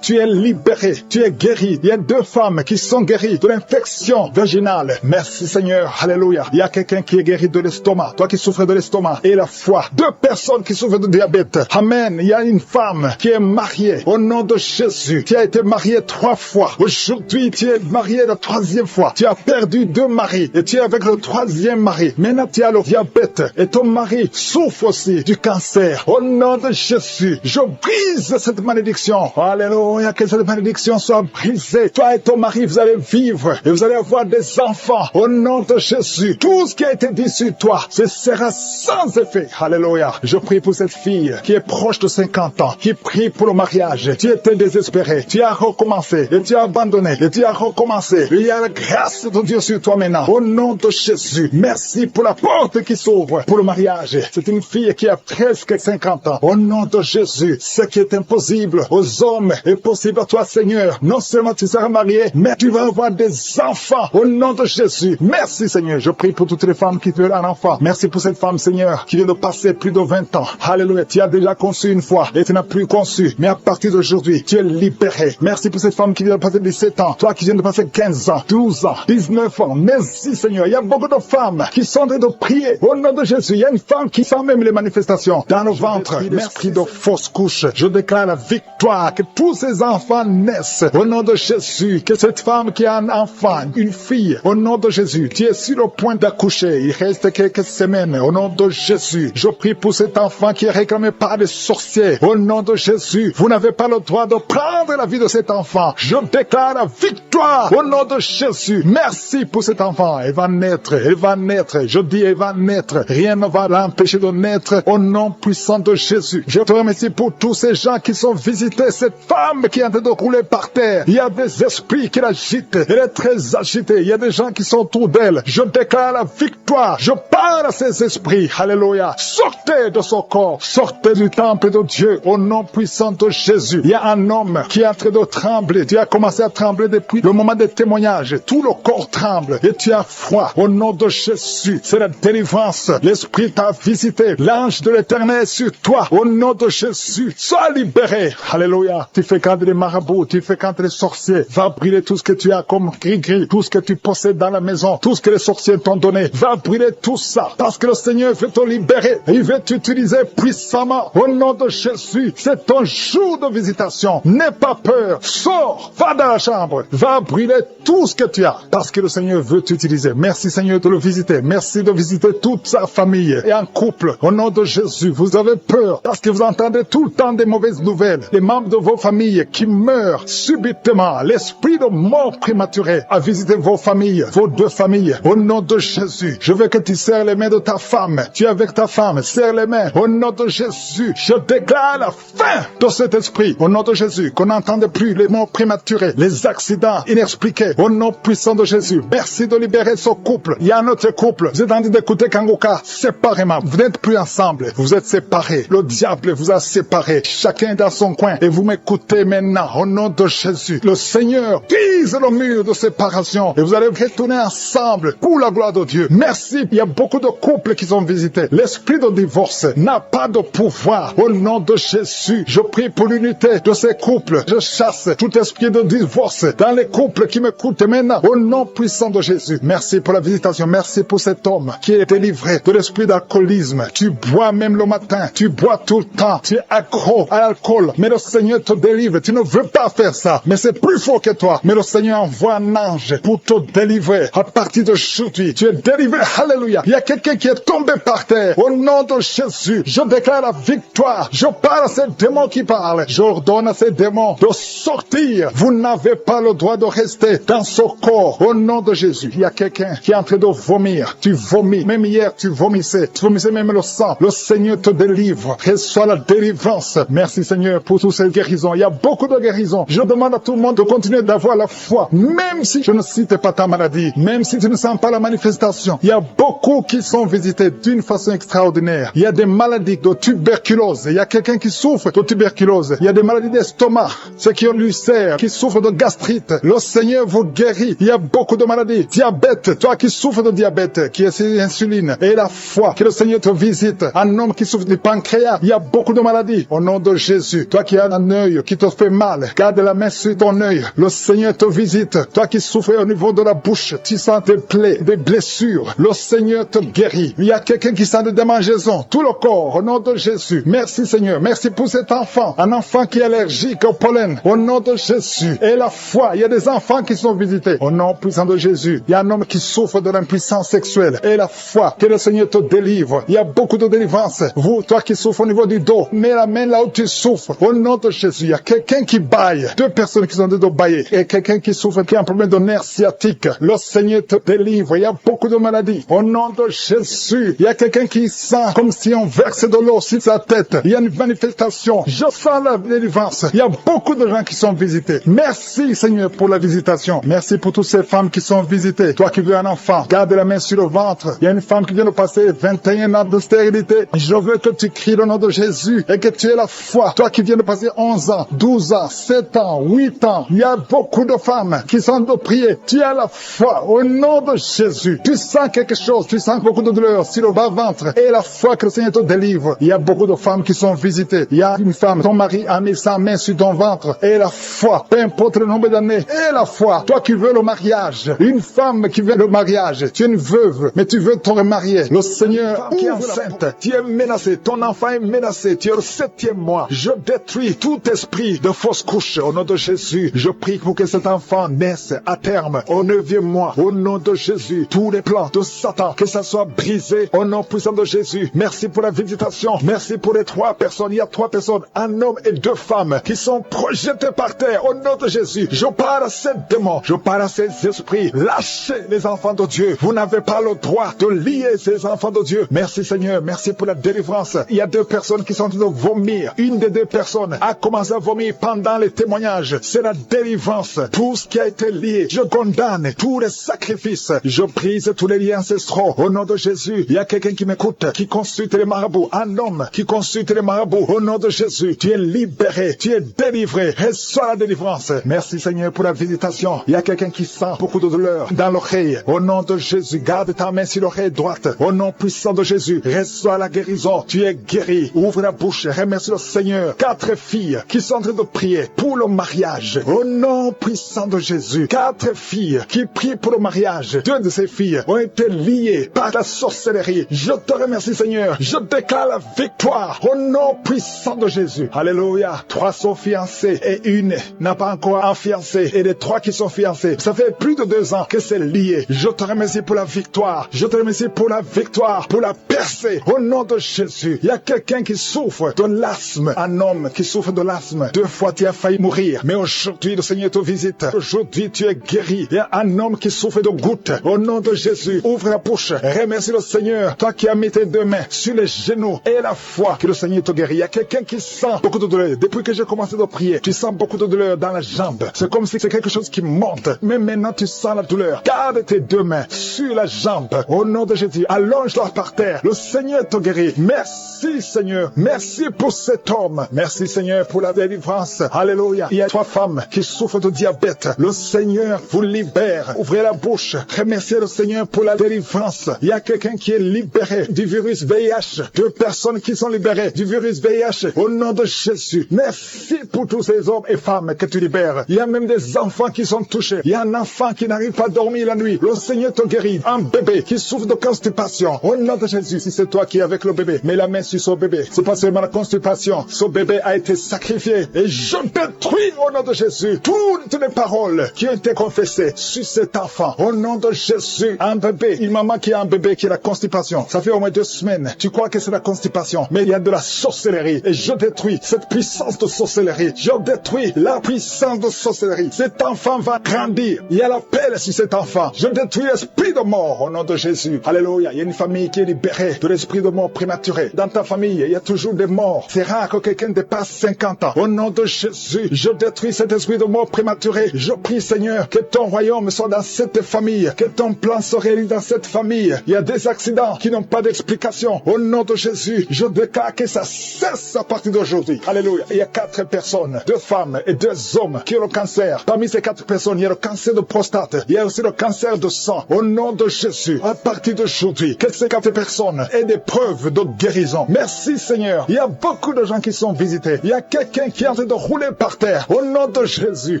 tu es libéré. Tu es guéri. Il y a 2 femmes qui sont guéries de l'infection vaginale. Merci Seigneur. Alléluia. Il y a quelqu'un qui est guéri de l'estomac. Toi qui souffres de l'estomac et la foi. 2 personnes qui souffrent de diabète. Amen. Il y a une femme qui est mariée. Au nom de Jésus. Tu as été mariée 3 fois. Aujourd'hui, tu es mariée la 3e fois. Tu as perdu 2 maris et tu es avec le 3e mari. Maintenant, tu as le diabète et ton mari souffre aussi du cancer. Au nom de Jésus, je brise cette malédiction. Alléluia, que cette malédiction soit brisée. Toi et ton mari, vous allez vivre et vous allez avoir des enfants. Au nom de Jésus, tout ce qui a été dit sur toi, ce sera sans effet. Alléluia. Je prie pour cette fille qui est proche de 50 ans, qui prie pour le mariage. Tu étais désespéré. Tu as recommencé. et tu as abandonné, et tu as recommencé. Il y a la grâce de Dieu sur toi maintenant. Au nom de Jésus, merci pour la porte qui s'ouvre pour le mariage. C'est une fille qui a presque 50 ans. Au nom de Jésus, ce qui est impossible aux hommes est possible à toi, Seigneur. Non seulement tu seras marié, mais tu vas avoir des enfants. Au nom de Jésus, merci Seigneur. Je prie pour toutes les femmes qui veulent un enfant. Merci pour cette femme, Seigneur, qui vient de passer plus de 20 ans. Alléluia, tu as déjà conçu une fois et tu n'as plus conçu. Mais à partir d'aujourd'hui, tu es libéré. Merci pour cette femme qui vient de passer 17 ans. Toi qui viens de passer 15 ans, 12 ans, 19 ans. Merci Seigneur. Il y a beaucoup de femmes qui sont en train de prier. Au nom de Jésus, il y a une femme qui sent même les manifestations dans le ventre. L'esprit de fausse couche. Je déclare la victoire, que tous ces enfants naissent. Au nom de Jésus, que cette femme qui a un enfant, une fille, au nom de Jésus, tu es sur le point d'accoucher. Il reste quelques semaines. Au nom de Jésus, je prie pour cet enfant qui est réclamé par des sorciers. Au nom de Jésus, vous n'avez pas le droit de prendre la vie de cet enfant. Je déclare la victoire au nom de Jésus. Merci pour cet enfant. Elle va naître, elle va naître. Je dis, elle va naître. Rien ne va l'empêcher de naître au nom puissant de Jésus. Je te remercie pour tous ces gens qui sont visités. Cette femme qui est en train de rouler par terre. Il y a des esprits qui l'agitent. Elle est très agitée. Il y a des gens qui sont autour d'elle. Je déclare la victoire. Je parle à ces esprits. Alléluia. Sortez de son corps. Sortez du temple de Dieu au nom puissant de Jésus. Il y a un homme qui est en train de trembler. Tu as commencé à trembler depuis le moment des témoignages. Tout le corps tremble et tu as froid. Au nom de Jésus, c'est la délivrance. L'Esprit t'a visité. L'ange de l'Éternel est sur toi. Au nom de Jésus, sois libéré. Alléluia. Tu fréquentes les marabouts, tu fréquentes les sorciers. Va brûler tout ce que tu as comme gris-gris, tout ce que tu possèdes dans la maison, tout ce que les sorciers t'ont donné. Va brûler tout ça parce que le Seigneur veut te libérer. Il veut t'utiliser puissamment. Au nom de Jésus, c'est ton jour de visitation. N'aie pas peur. Sors, va dans la chambre, va brûler tout ce que tu as parce que le Seigneur veut t'utiliser. Merci Seigneur de le visiter. Merci de visiter toute sa famille et en couple. Au nom de Jésus, vous avez peur parce que vous entendez tout le temps des mauvaises nouvelles. Les membres de vos familles qui meurent subitement. L'esprit de mort prématurée a visité vos familles, vos deux familles. Au nom de Jésus, je veux que tu serres les mains de ta femme. Tu es avec ta femme, serre les mains. Au nom de Jésus, je déclare la fin de cet esprit. Au nom de Jésus, qu'on n'entende plus les morts prématurées, les accidents inexpliqués. Au nom puissant de Jésus, merci de libérer ce couple. Il y a un autre couple. Vous êtes en train d'écouter Kangoka séparément. Vous n'êtes plus ensemble. Vous êtes séparés. Le diable vous a séparés. Chacun dans son coin. Et vous m'écoutez maintenant. Au nom de Jésus, le Seigneur brise le mur de séparation. Et vous allez retourner ensemble pour la gloire de Dieu. Merci. Il y a beaucoup de couples qui sont visités. L'esprit de divorce n'a pas de pouvoir. Au nom de Jésus, je prie pour l'unité de ces couples. Je chasse tout esprit de divorce dans les couples qui m'écoutent maintenant. Au nom puissant de Jésus. Merci pour la visitation. Merci pour cet homme qui est délivré de l'esprit d'alcoolisme. Tu bois même le matin. Tu bois tout le temps. Tu es accro à l'alcool. Mais le Seigneur te délivre. Tu ne veux pas faire ça. Mais c'est plus fort que toi. Mais le Seigneur envoie un ange pour te délivrer. À partir d'aujourd'hui, tu es délivré. Alléluia. Il y a quelqu'un qui est tombé par terre. Au nom de Jésus, je déclare la victoire. Je parle à ces démons qui parlent. Je ordonne à ces démons de sortir. Vous n'avez pas le droit de rester dans ce corps. Au nom de Jésus, il y a quelqu'un qui est en train de vomir. Tu vomis. Même hier, tu vomissais. Tu vomissais même le sang. Le Seigneur te délivre. Reçois la délivrance. Merci Seigneur pour toutes ces guérisons. Il y a beaucoup de guérisons. Je demande à tout le monde de continuer d'avoir la foi. Même si je ne cite pas ta maladie. Même si tu ne sens pas la manifestation. Il y a beaucoup qui sont visités d'une façon extraordinaire. Il y a des maladies de tuberculose. Il y a quelqu'un qui souffre de tuberculose. Il y a des maladies d'estomac. Ceux qui ont l'ulcère, qui souffrent de gastrite. Le Seigneur vous guérit. Il y a beaucoup de maladies. Diabète. Toi qui souffres de diabète, qui est sur l'insuline. Et la foi. Que le Seigneur te visite. Un homme qui souffre du pancréas. Il y a beaucoup de maladies. Au nom de Jésus. Toi qui as un œil qui te fait mal. Garde la main sur ton œil. Le Seigneur te visite. Toi qui souffres au niveau de la bouche. Tu sens des plaies, des blessures. Le Seigneur te guérit. Il y a quelqu'un qui sent des démangeaisons. Tout le corps. Au nom de Jésus. Merci Seigneur. Merci pour cet enfant. Un enfant qui est allergique au pollen. Au nom de Jésus. Et la foi. Il y a des enfants qui sont visités. Au nom puissant de Jésus. Il y a un homme qui souffre de l'impuissance sexuelle. Et la foi. Que le Seigneur te délivre. Il y a beaucoup de délivrance. Vous, toi qui souffres au niveau du dos. Mets la main là où tu souffres. Au nom de Jésus. Il y a quelqu'un qui baille. Deux personnes qui sont en train de bailler. Et quelqu'un qui souffre, qui a un problème de nerf sciatique. Le Seigneur te délivre. Il y a beaucoup de maladies. Au nom de Jésus. Il y a quelqu'un qui sent comme si on verse de l'eau sur sa tête. Il y a une manifestation. Je sens la délivrance. Il y a beaucoup de gens qui sont visités. touché. Merci Seigneur pour la visitation. Merci pour toutes ces femmes qui sont visitées. Toi qui veux un enfant, garde la main sur le ventre. Il y a une femme qui vient de passer 21 ans de stérilité. Je veux que tu cries le nom de Jésus et que tu aies la foi. Toi qui viens de passer 11 ans, 12 ans, 7 ans, 8 ans. Il y a beaucoup de femmes qui sont de prier. Tu as la foi au nom de Jésus. Tu sens quelque chose. Tu sens beaucoup de douleur sur le bas-ventre. Et la foi que le Seigneur te délivre. Il y a beaucoup de femmes qui sont visitées. Il y a une femme, ton mari a mis sa main sur ton ventre. Et la foi, peu importe le nombre d'années. Et la foi. Toi qui veux le mariage. Une femme qui veut le mariage. Tu es une veuve, mais tu veux te remarier. Le Seigneur qui est enceinte. Tu es menacé. Ton enfant est menacé. Tu es au 7e mois. Je détruis tout esprit de fausse couche. Au nom de Jésus, je prie pour que cet enfant naisse à terme. Au 9e mois. Au nom de Jésus. Tous les plans de Satan, que ça soit brisé. Au nom puissant de Jésus. Merci pour la visitation. Merci pour les 3 personnes. Il y a 3 personnes. Un homme et 2 femmes qui sont projetés par terre. Au nom de Jésus. Je parle à ces démons. Je parle à ces esprits. Lâchez les enfants de Dieu. Vous n'avez pas le droit de lier ces enfants de Dieu. Merci Seigneur. Merci pour la délivrance. Il y a 2 personnes qui sont en train de vomir. Une des 2 personnes a commencé à vomir pendant les témoignages. C'est la délivrance. Tout ce qui a été lié. Je condamne tous les sacrifices. Je brise tous les liens ancestraux. Au nom de Jésus. Il y a quelqu'un qui m'écoute, qui consulte les marabouts. Un homme qui consulte les marabouts. Au nom de Jésus. Tu es libéré. Tu es délivré. Reçois la délivrance. Merci Seigneur pour la visitation. Il y a quelqu'un qui sent beaucoup de douleur dans l'oreille. Au nom de Jésus. Garde ta main sur l'oreille droite. Au nom puissant de Jésus. Reçois la guérison. Tu es guéri. Ouvre la bouche. Remercie le Seigneur. 4 filles qui sont en train de prier pour le mariage. Au nom puissant de Jésus. 4 filles qui prient pour le mariage. 2 de ces filles ont été liées par la sorcellerie. Je te remercie Seigneur. Je déclare la victoire. Au nom puissant de Jésus. Alléluia. 3 sont fiancées et une n'a pas encore un fiancé. Et les 3 qui sont fiancés, ça fait plus de 2 ans que c'est lié. Je te remercie pour la victoire. Je te remercie pour la victoire, pour la percée. Au nom de Jésus. Il y a quelqu'un qui souffre de l'asthme. Un homme qui souffre de l'asthme. 2 fois tu as failli mourir. Mais aujourd'hui le Seigneur te visite. Aujourd'hui tu es guéri. Il y a un homme qui souffre de gouttes. Au nom de Jésus. Ouvre la bouche. Remercie le Seigneur. Toi qui as mis tes 2 mains sur les genoux et la foi que le Seigneur te guérit. Il y a quelqu'un qui sent beaucoup de douleur. Depuis que j'ai commencé à prier, tu sens beaucoup de douleur dans la jambe. C'est comme si c'est quelque chose qui monte. Mais maintenant tu sens la douleur. Garde tes 2 mains sur la jambe. Au nom de Jésus. Allonge-la par terre. Le Seigneur te guérit. Merci Seigneur. Merci pour cet homme. Merci Seigneur pour la délivrance. Alléluia. Il y a 3 femmes qui souffrent de diabète. Le Seigneur vous libère. Ouvrez la bouche. Remerciez le Seigneur pour la délivrance. Il y a quelqu'un qui est libéré du virus VIH. 2 personnes qui sont libérées du virus VIH. Au nom de Jésus. Merci pour tous ces hommes et femmes que tu libères. Il y a même des enfants qui sont touchés. Il y a un enfant qui n'arrive pas à dormir la nuit. Le Seigneur te guérit. Un bébé qui souffre de constipation. Au nom de Jésus. Si c'est toi qui es avec le bébé, mets la main sur ce bébé. C'est pas seulement la constipation. Ce bébé a été sacrifié. Et je détruis au nom de Jésus toutes les paroles qui ont été confessées sur cet enfant. Au nom de Jésus. Un bébé, une maman qui a un bébé qui a la constipation. Ça fait au moins 2 semaines. Tu crois que c'est la constipation. Mais il y a de la sorcellerie. Et je détruis cette puissance de sorcellerie. Je détruis la puissance de sorcellerie. Cet enfant va grandir. Il y a l'appel sur cet enfant. Je détruis l'esprit de mort au nom de Jésus. Alléluia. Il y a une famille qui est libérée de l'esprit de mort prématuré. Dans ta famille, il y a toujours des morts. C'est rare que quelqu'un dépasse 50 ans. Au nom de Jésus, je détruis cet esprit de mort prématuré. Je prie Seigneur que ton royaume soit dans cette famille. Que ton plan se réalise dans cette famille. Il y a des accidents qui n'ont pas d'explication. Au nom de Jésus, je déclare que ça cesse à partir d'aujourd'hui. Alléluia. Il y a 4 personnes, 2 femmes et 2 hommes qui ont le cancer. Parmi ces 4 personnes, il y a le cancer de prostate. Il y a aussi le cancer de sang. Au nom de Jésus, à partir d'aujourd'hui, que ces 4 personnes aient des preuves de guérison. Merci Seigneur. Il y a beaucoup de gens qui sont visités. Il y a quelqu'un qui est en train de rouler par terre. Au nom de Jésus,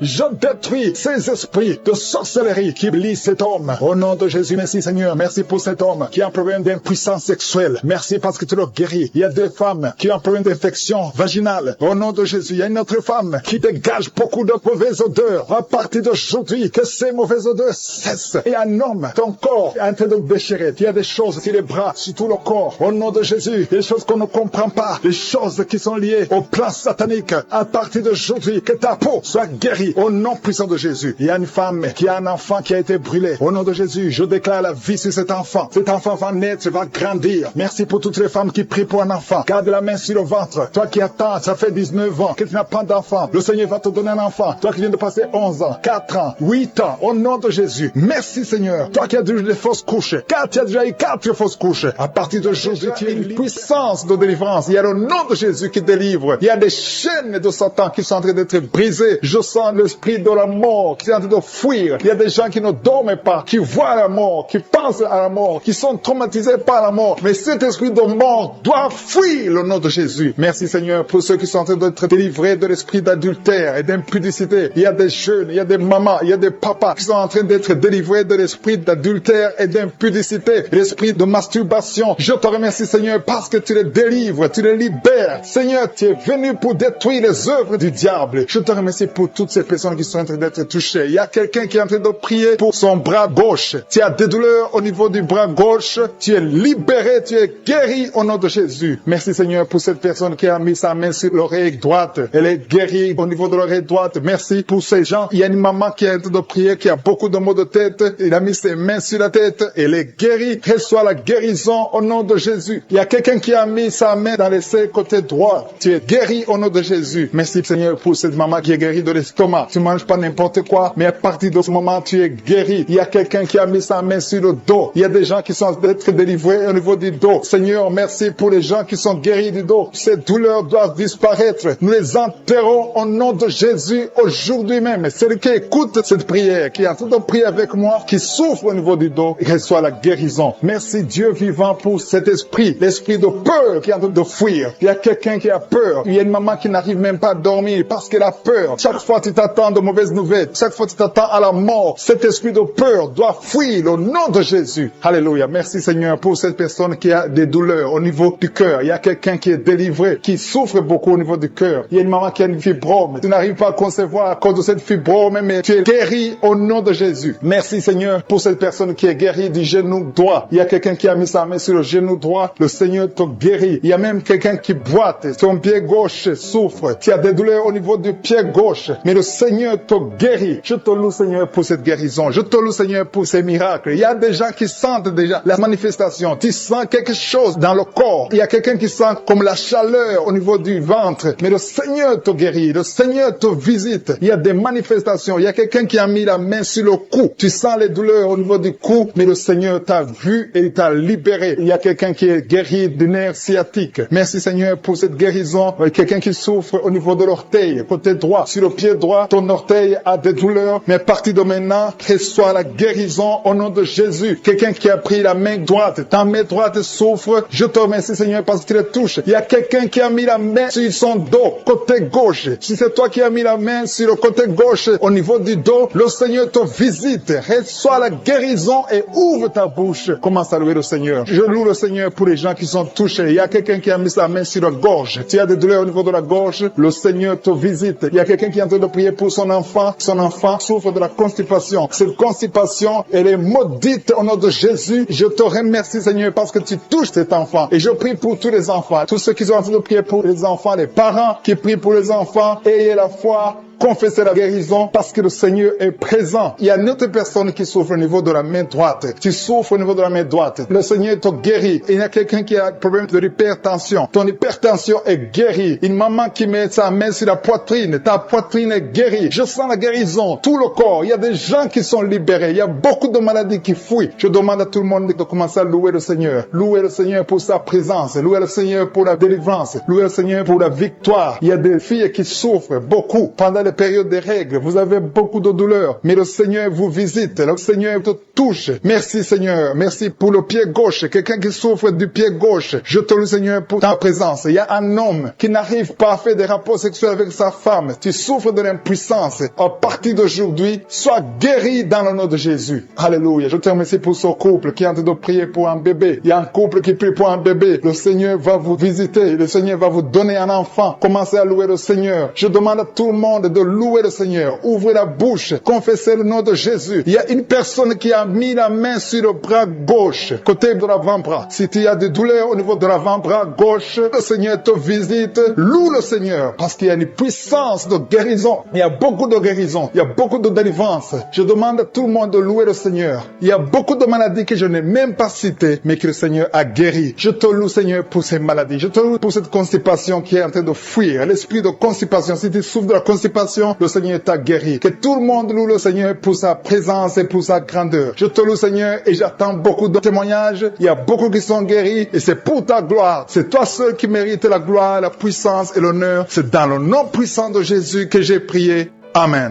je détruis ces esprits de sorcellerie qui lient cet homme. Au nom de Jésus, merci Seigneur. Merci pour cet homme qui a un problème d'impuissance sexuelle. Merci parce que tu le guéris. Il y a 2 femmes qui ont un problème d'infection vaginale. Au nom de Jésus, il y a une autre femme qui dégage beaucoup de mauvaises odeurs. À partir d'aujourd'hui, que ces mauvaises odeurs cessent. Et un homme, ton corps est en train de déchirer. Il y a des choses sur les bras, sur tout le corps. Au nom de Jésus, des choses qu'on ne comprend pas. Des choses qui sont liées au plan satanique. À partir d'aujourd'hui, que ta peau soit guérie. Au nom puissant de Jésus. Il y a une femme qui a un enfant qui a été brûlé. Au nom de Jésus, je déclare la vie sur cet enfant. Cet enfant va naître, va grandir. Merci pour toutes les femmes qui prient pour un enfant. Garde la main sur le ventre. Toi qui attends, ça fait 19 ans que tu n'as pas d'enfant. Le Seigneur va te donner donné un enfant. Toi qui viens de passer 11 ans, 4 ans, 8 ans, au nom de Jésus. Merci Seigneur. Toi qui as déjà eu des fausses couches, tu as déjà eu 4 fausses couches. À partir d'aujourd'hui, tu as une puissance de délivrance. Il y a le nom de Jésus qui délivre. Il y a des chaînes de Satan qui sont en train d'être brisées. Je sens l'esprit de la mort qui est en train de fuir. Il y a des gens qui ne dorment pas, qui voient la mort, qui pensent à la mort, qui sont traumatisés par la mort. Mais cet esprit de mort doit fuir le nom de Jésus. Merci Seigneur pour ceux qui sont en train d'être délivrés de l'esprit d'adultère et d'impudicité. Il y a des jeunes, il y a des mamans, il y a des papas qui sont en train d'être délivrés de l'esprit d'adultère et d'impudicité, l'esprit de masturbation. Je te remercie Seigneur parce que tu les délivres, tu les libères. Seigneur, tu es venu pour détruire les œuvres du diable. Je te remercie pour toutes ces personnes qui sont en train d'être touchées. Il y a quelqu'un qui est en train de prier pour son bras gauche. Tu as des douleurs au niveau du bras gauche. Tu es libéré, tu es guéri au nom de Jésus. Merci Seigneur pour cette personne qui a mis sa main sur l'oreille droite. Elle est guérie au niveau de l'oreille droite. Merci pour ces gens. Il y a une maman qui est en train de prier, qui a beaucoup de maux de tête. Il a mis ses mains sur la tête. Elle est guérie. Reçois la guérison au nom de Jésus. Il y a quelqu'un qui a mis sa main dans le côté droit. Tu es guéri au nom de Jésus. Merci Seigneur pour cette maman qui est guérie de l'estomac. Tu manges pas n'importe quoi, mais à partir de ce moment, tu es guéri. Il y a quelqu'un qui a mis sa main sur le dos. Il y a des gens qui sont d'être délivrés au niveau du dos. Seigneur, merci pour les gens qui sont guéris du dos. Ces douleurs doivent disparaître. Nous les enterrons au nom de Jésus aujourd'hui même. Celui qui écoute cette prière, qui est en train de prier avec moi, qui souffre au niveau du dos, reçoit la guérison. Merci Dieu vivant pour cet esprit, l'esprit de peur qui est en train de fuir. Il y a quelqu'un qui a peur. Il y a une maman qui n'arrive même pas à dormir parce qu'elle a peur. Chaque fois tu t'attends de mauvaises nouvelles. Chaque fois tu t'attends à la mort. Cet esprit de peur doit fuir au nom de Jésus. Alléluia. Merci Seigneur pour cette personne qui a des douleurs au niveau du cœur. Il y a quelqu'un qui est délivré, qui souffre beaucoup au niveau du cœur. Il y a une maman qui a une fibrome. Tu n'arrives pas à concevoir à cause de cette fibrome, mais tu es guéri au nom de Jésus. Merci Seigneur pour cette personne qui est guérie du genou droit. Il y a quelqu'un qui a mis sa main sur le genou droit. Le Seigneur te guérit. Il y a même quelqu'un qui boite. Son pied gauche souffre. Tu as des douleurs au niveau du pied gauche. Mais le Seigneur te guérit. Je te loue Seigneur pour cette guérison. Je te loue Seigneur pour ces miracles. Il y a des gens qui sentent déjà la manifestation. Tu sens quelque chose dans le corps. Il y a quelqu'un qui sent comme la chaleur au niveau du ventre. Mais le Seigneur te guérit. Le Seigneur te visite. Il y a des manifestations. Il y a quelqu'un qui a mis la main sur le cou. Tu sens les douleurs au niveau du cou. Mais le Seigneur t'a vu et il t'a libéré. Il y a quelqu'un qui est guéri du nerf sciatique. Merci Seigneur pour cette guérison. Quelqu'un qui souffre au niveau de l'orteil, côté droit. Sur le pied droit, ton orteil a des douleurs. Mais à partir de maintenant, reçois la guérison au nom de Jésus. Quelqu'un qui a pris la main droite. Ta main droite souffre. Je te remercie Seigneur parce qu'il te touche. Il y a quelqu'un qui a mis la main sur son dos, côté gauche. Si c'est toi qui as mis la main sur le côté gauche, au niveau du dos, le Seigneur te visite. Reçois la guérison et ouvre ta bouche. Commence à louer le Seigneur. Je loue le Seigneur pour les gens qui sont touchés. Il y a quelqu'un qui a mis sa main sur la gorge. Tu as des douleurs au niveau de la gorge, le Seigneur te visite. Il y a quelqu'un qui est en train de prier pour son enfant. Son enfant souffre de la constipation. Cette constipation, elle est maudite au nom de Jésus. Je te remercie Seigneur parce que tu touches cet enfant. Et je prie pour tous les enfants. Tous ceux qui sont en train de prier pour les enfants, les parents qui prient pour les enfants. Ayez la foi. Confessez la guérison parce que le Seigneur est présent. Il y a une autre personne qui souffre au niveau de la main droite. Tu souffres au niveau de la main droite. Le Seigneur te guérit. Il y a quelqu'un qui a un problème de l'hypertension. Ton hypertension est guérie. Une maman qui met sa main sur la poitrine. Ta poitrine est guérie. Je sens la guérison. Tout le corps. Il y a des gens qui sont libérés. Il y a beaucoup de maladies qui fuient. Je demande à tout le monde de commencer à louer le Seigneur. Louer le Seigneur pour sa présence. Louer le Seigneur pour la délivrance. Louer le Seigneur pour la victoire. Il y a des filles qui souffrent beaucoup pendant les périodes des règles. Vous avez beaucoup de douleurs. Mais le Seigneur vous visite. Le Seigneur te touche. Merci Seigneur. Merci pour le pied gauche. Quelqu'un qui souffre du pied gauche. Je te loue Seigneur pour ta présence. Il y a un homme qui n'arrive pas à faire des rapports sexuels avec sa femme. Tu souffres de l'impuissance. À partir d'aujourd'hui, sois guéri dans le nom de Jésus. Alléluia. Je te remercie pour ce couple qui est en train de prier pour un bébé. Il y a un couple qui prie pour un bébé. Le Seigneur va vous visiter. Le Seigneur va vous donner un enfant. Commencez à louer le Seigneur. Je demande à tout le monde de louer le Seigneur. Ouvrez la bouche. Confessez le nom de Jésus. Il y a une personne qui a mis la main sur le bras gauche, côté de l'avant-bras. Si tu as des douleurs au niveau de l'avant-bras gauche, le Seigneur te visite. Loue le Seigneur parce qu'il y a une puissance de guérison. Il y a beaucoup de guérison. Il y a beaucoup de délivrance. Je demande à tout le monde de louer le Seigneur. Il y a beaucoup de maladies que je n'ai même pas citées, mais que le Seigneur a guéri. Je te loue Seigneur pour ces maladies. Je te loue pour cette constipation qui est en train de fuir. L'esprit de constipation. Si tu souffres de la constipation, situation, le Seigneur t'a guéri. Que tout le monde loue le Seigneur pour sa présence et pour sa grandeur. Je te loue, Seigneur, et j'attends beaucoup de témoignages. Il y a beaucoup qui sont guéris et c'est pour ta gloire. C'est toi seul qui mérites la gloire, la puissance et l'honneur. C'est dans le nom puissant de Jésus que j'ai prié. Amen.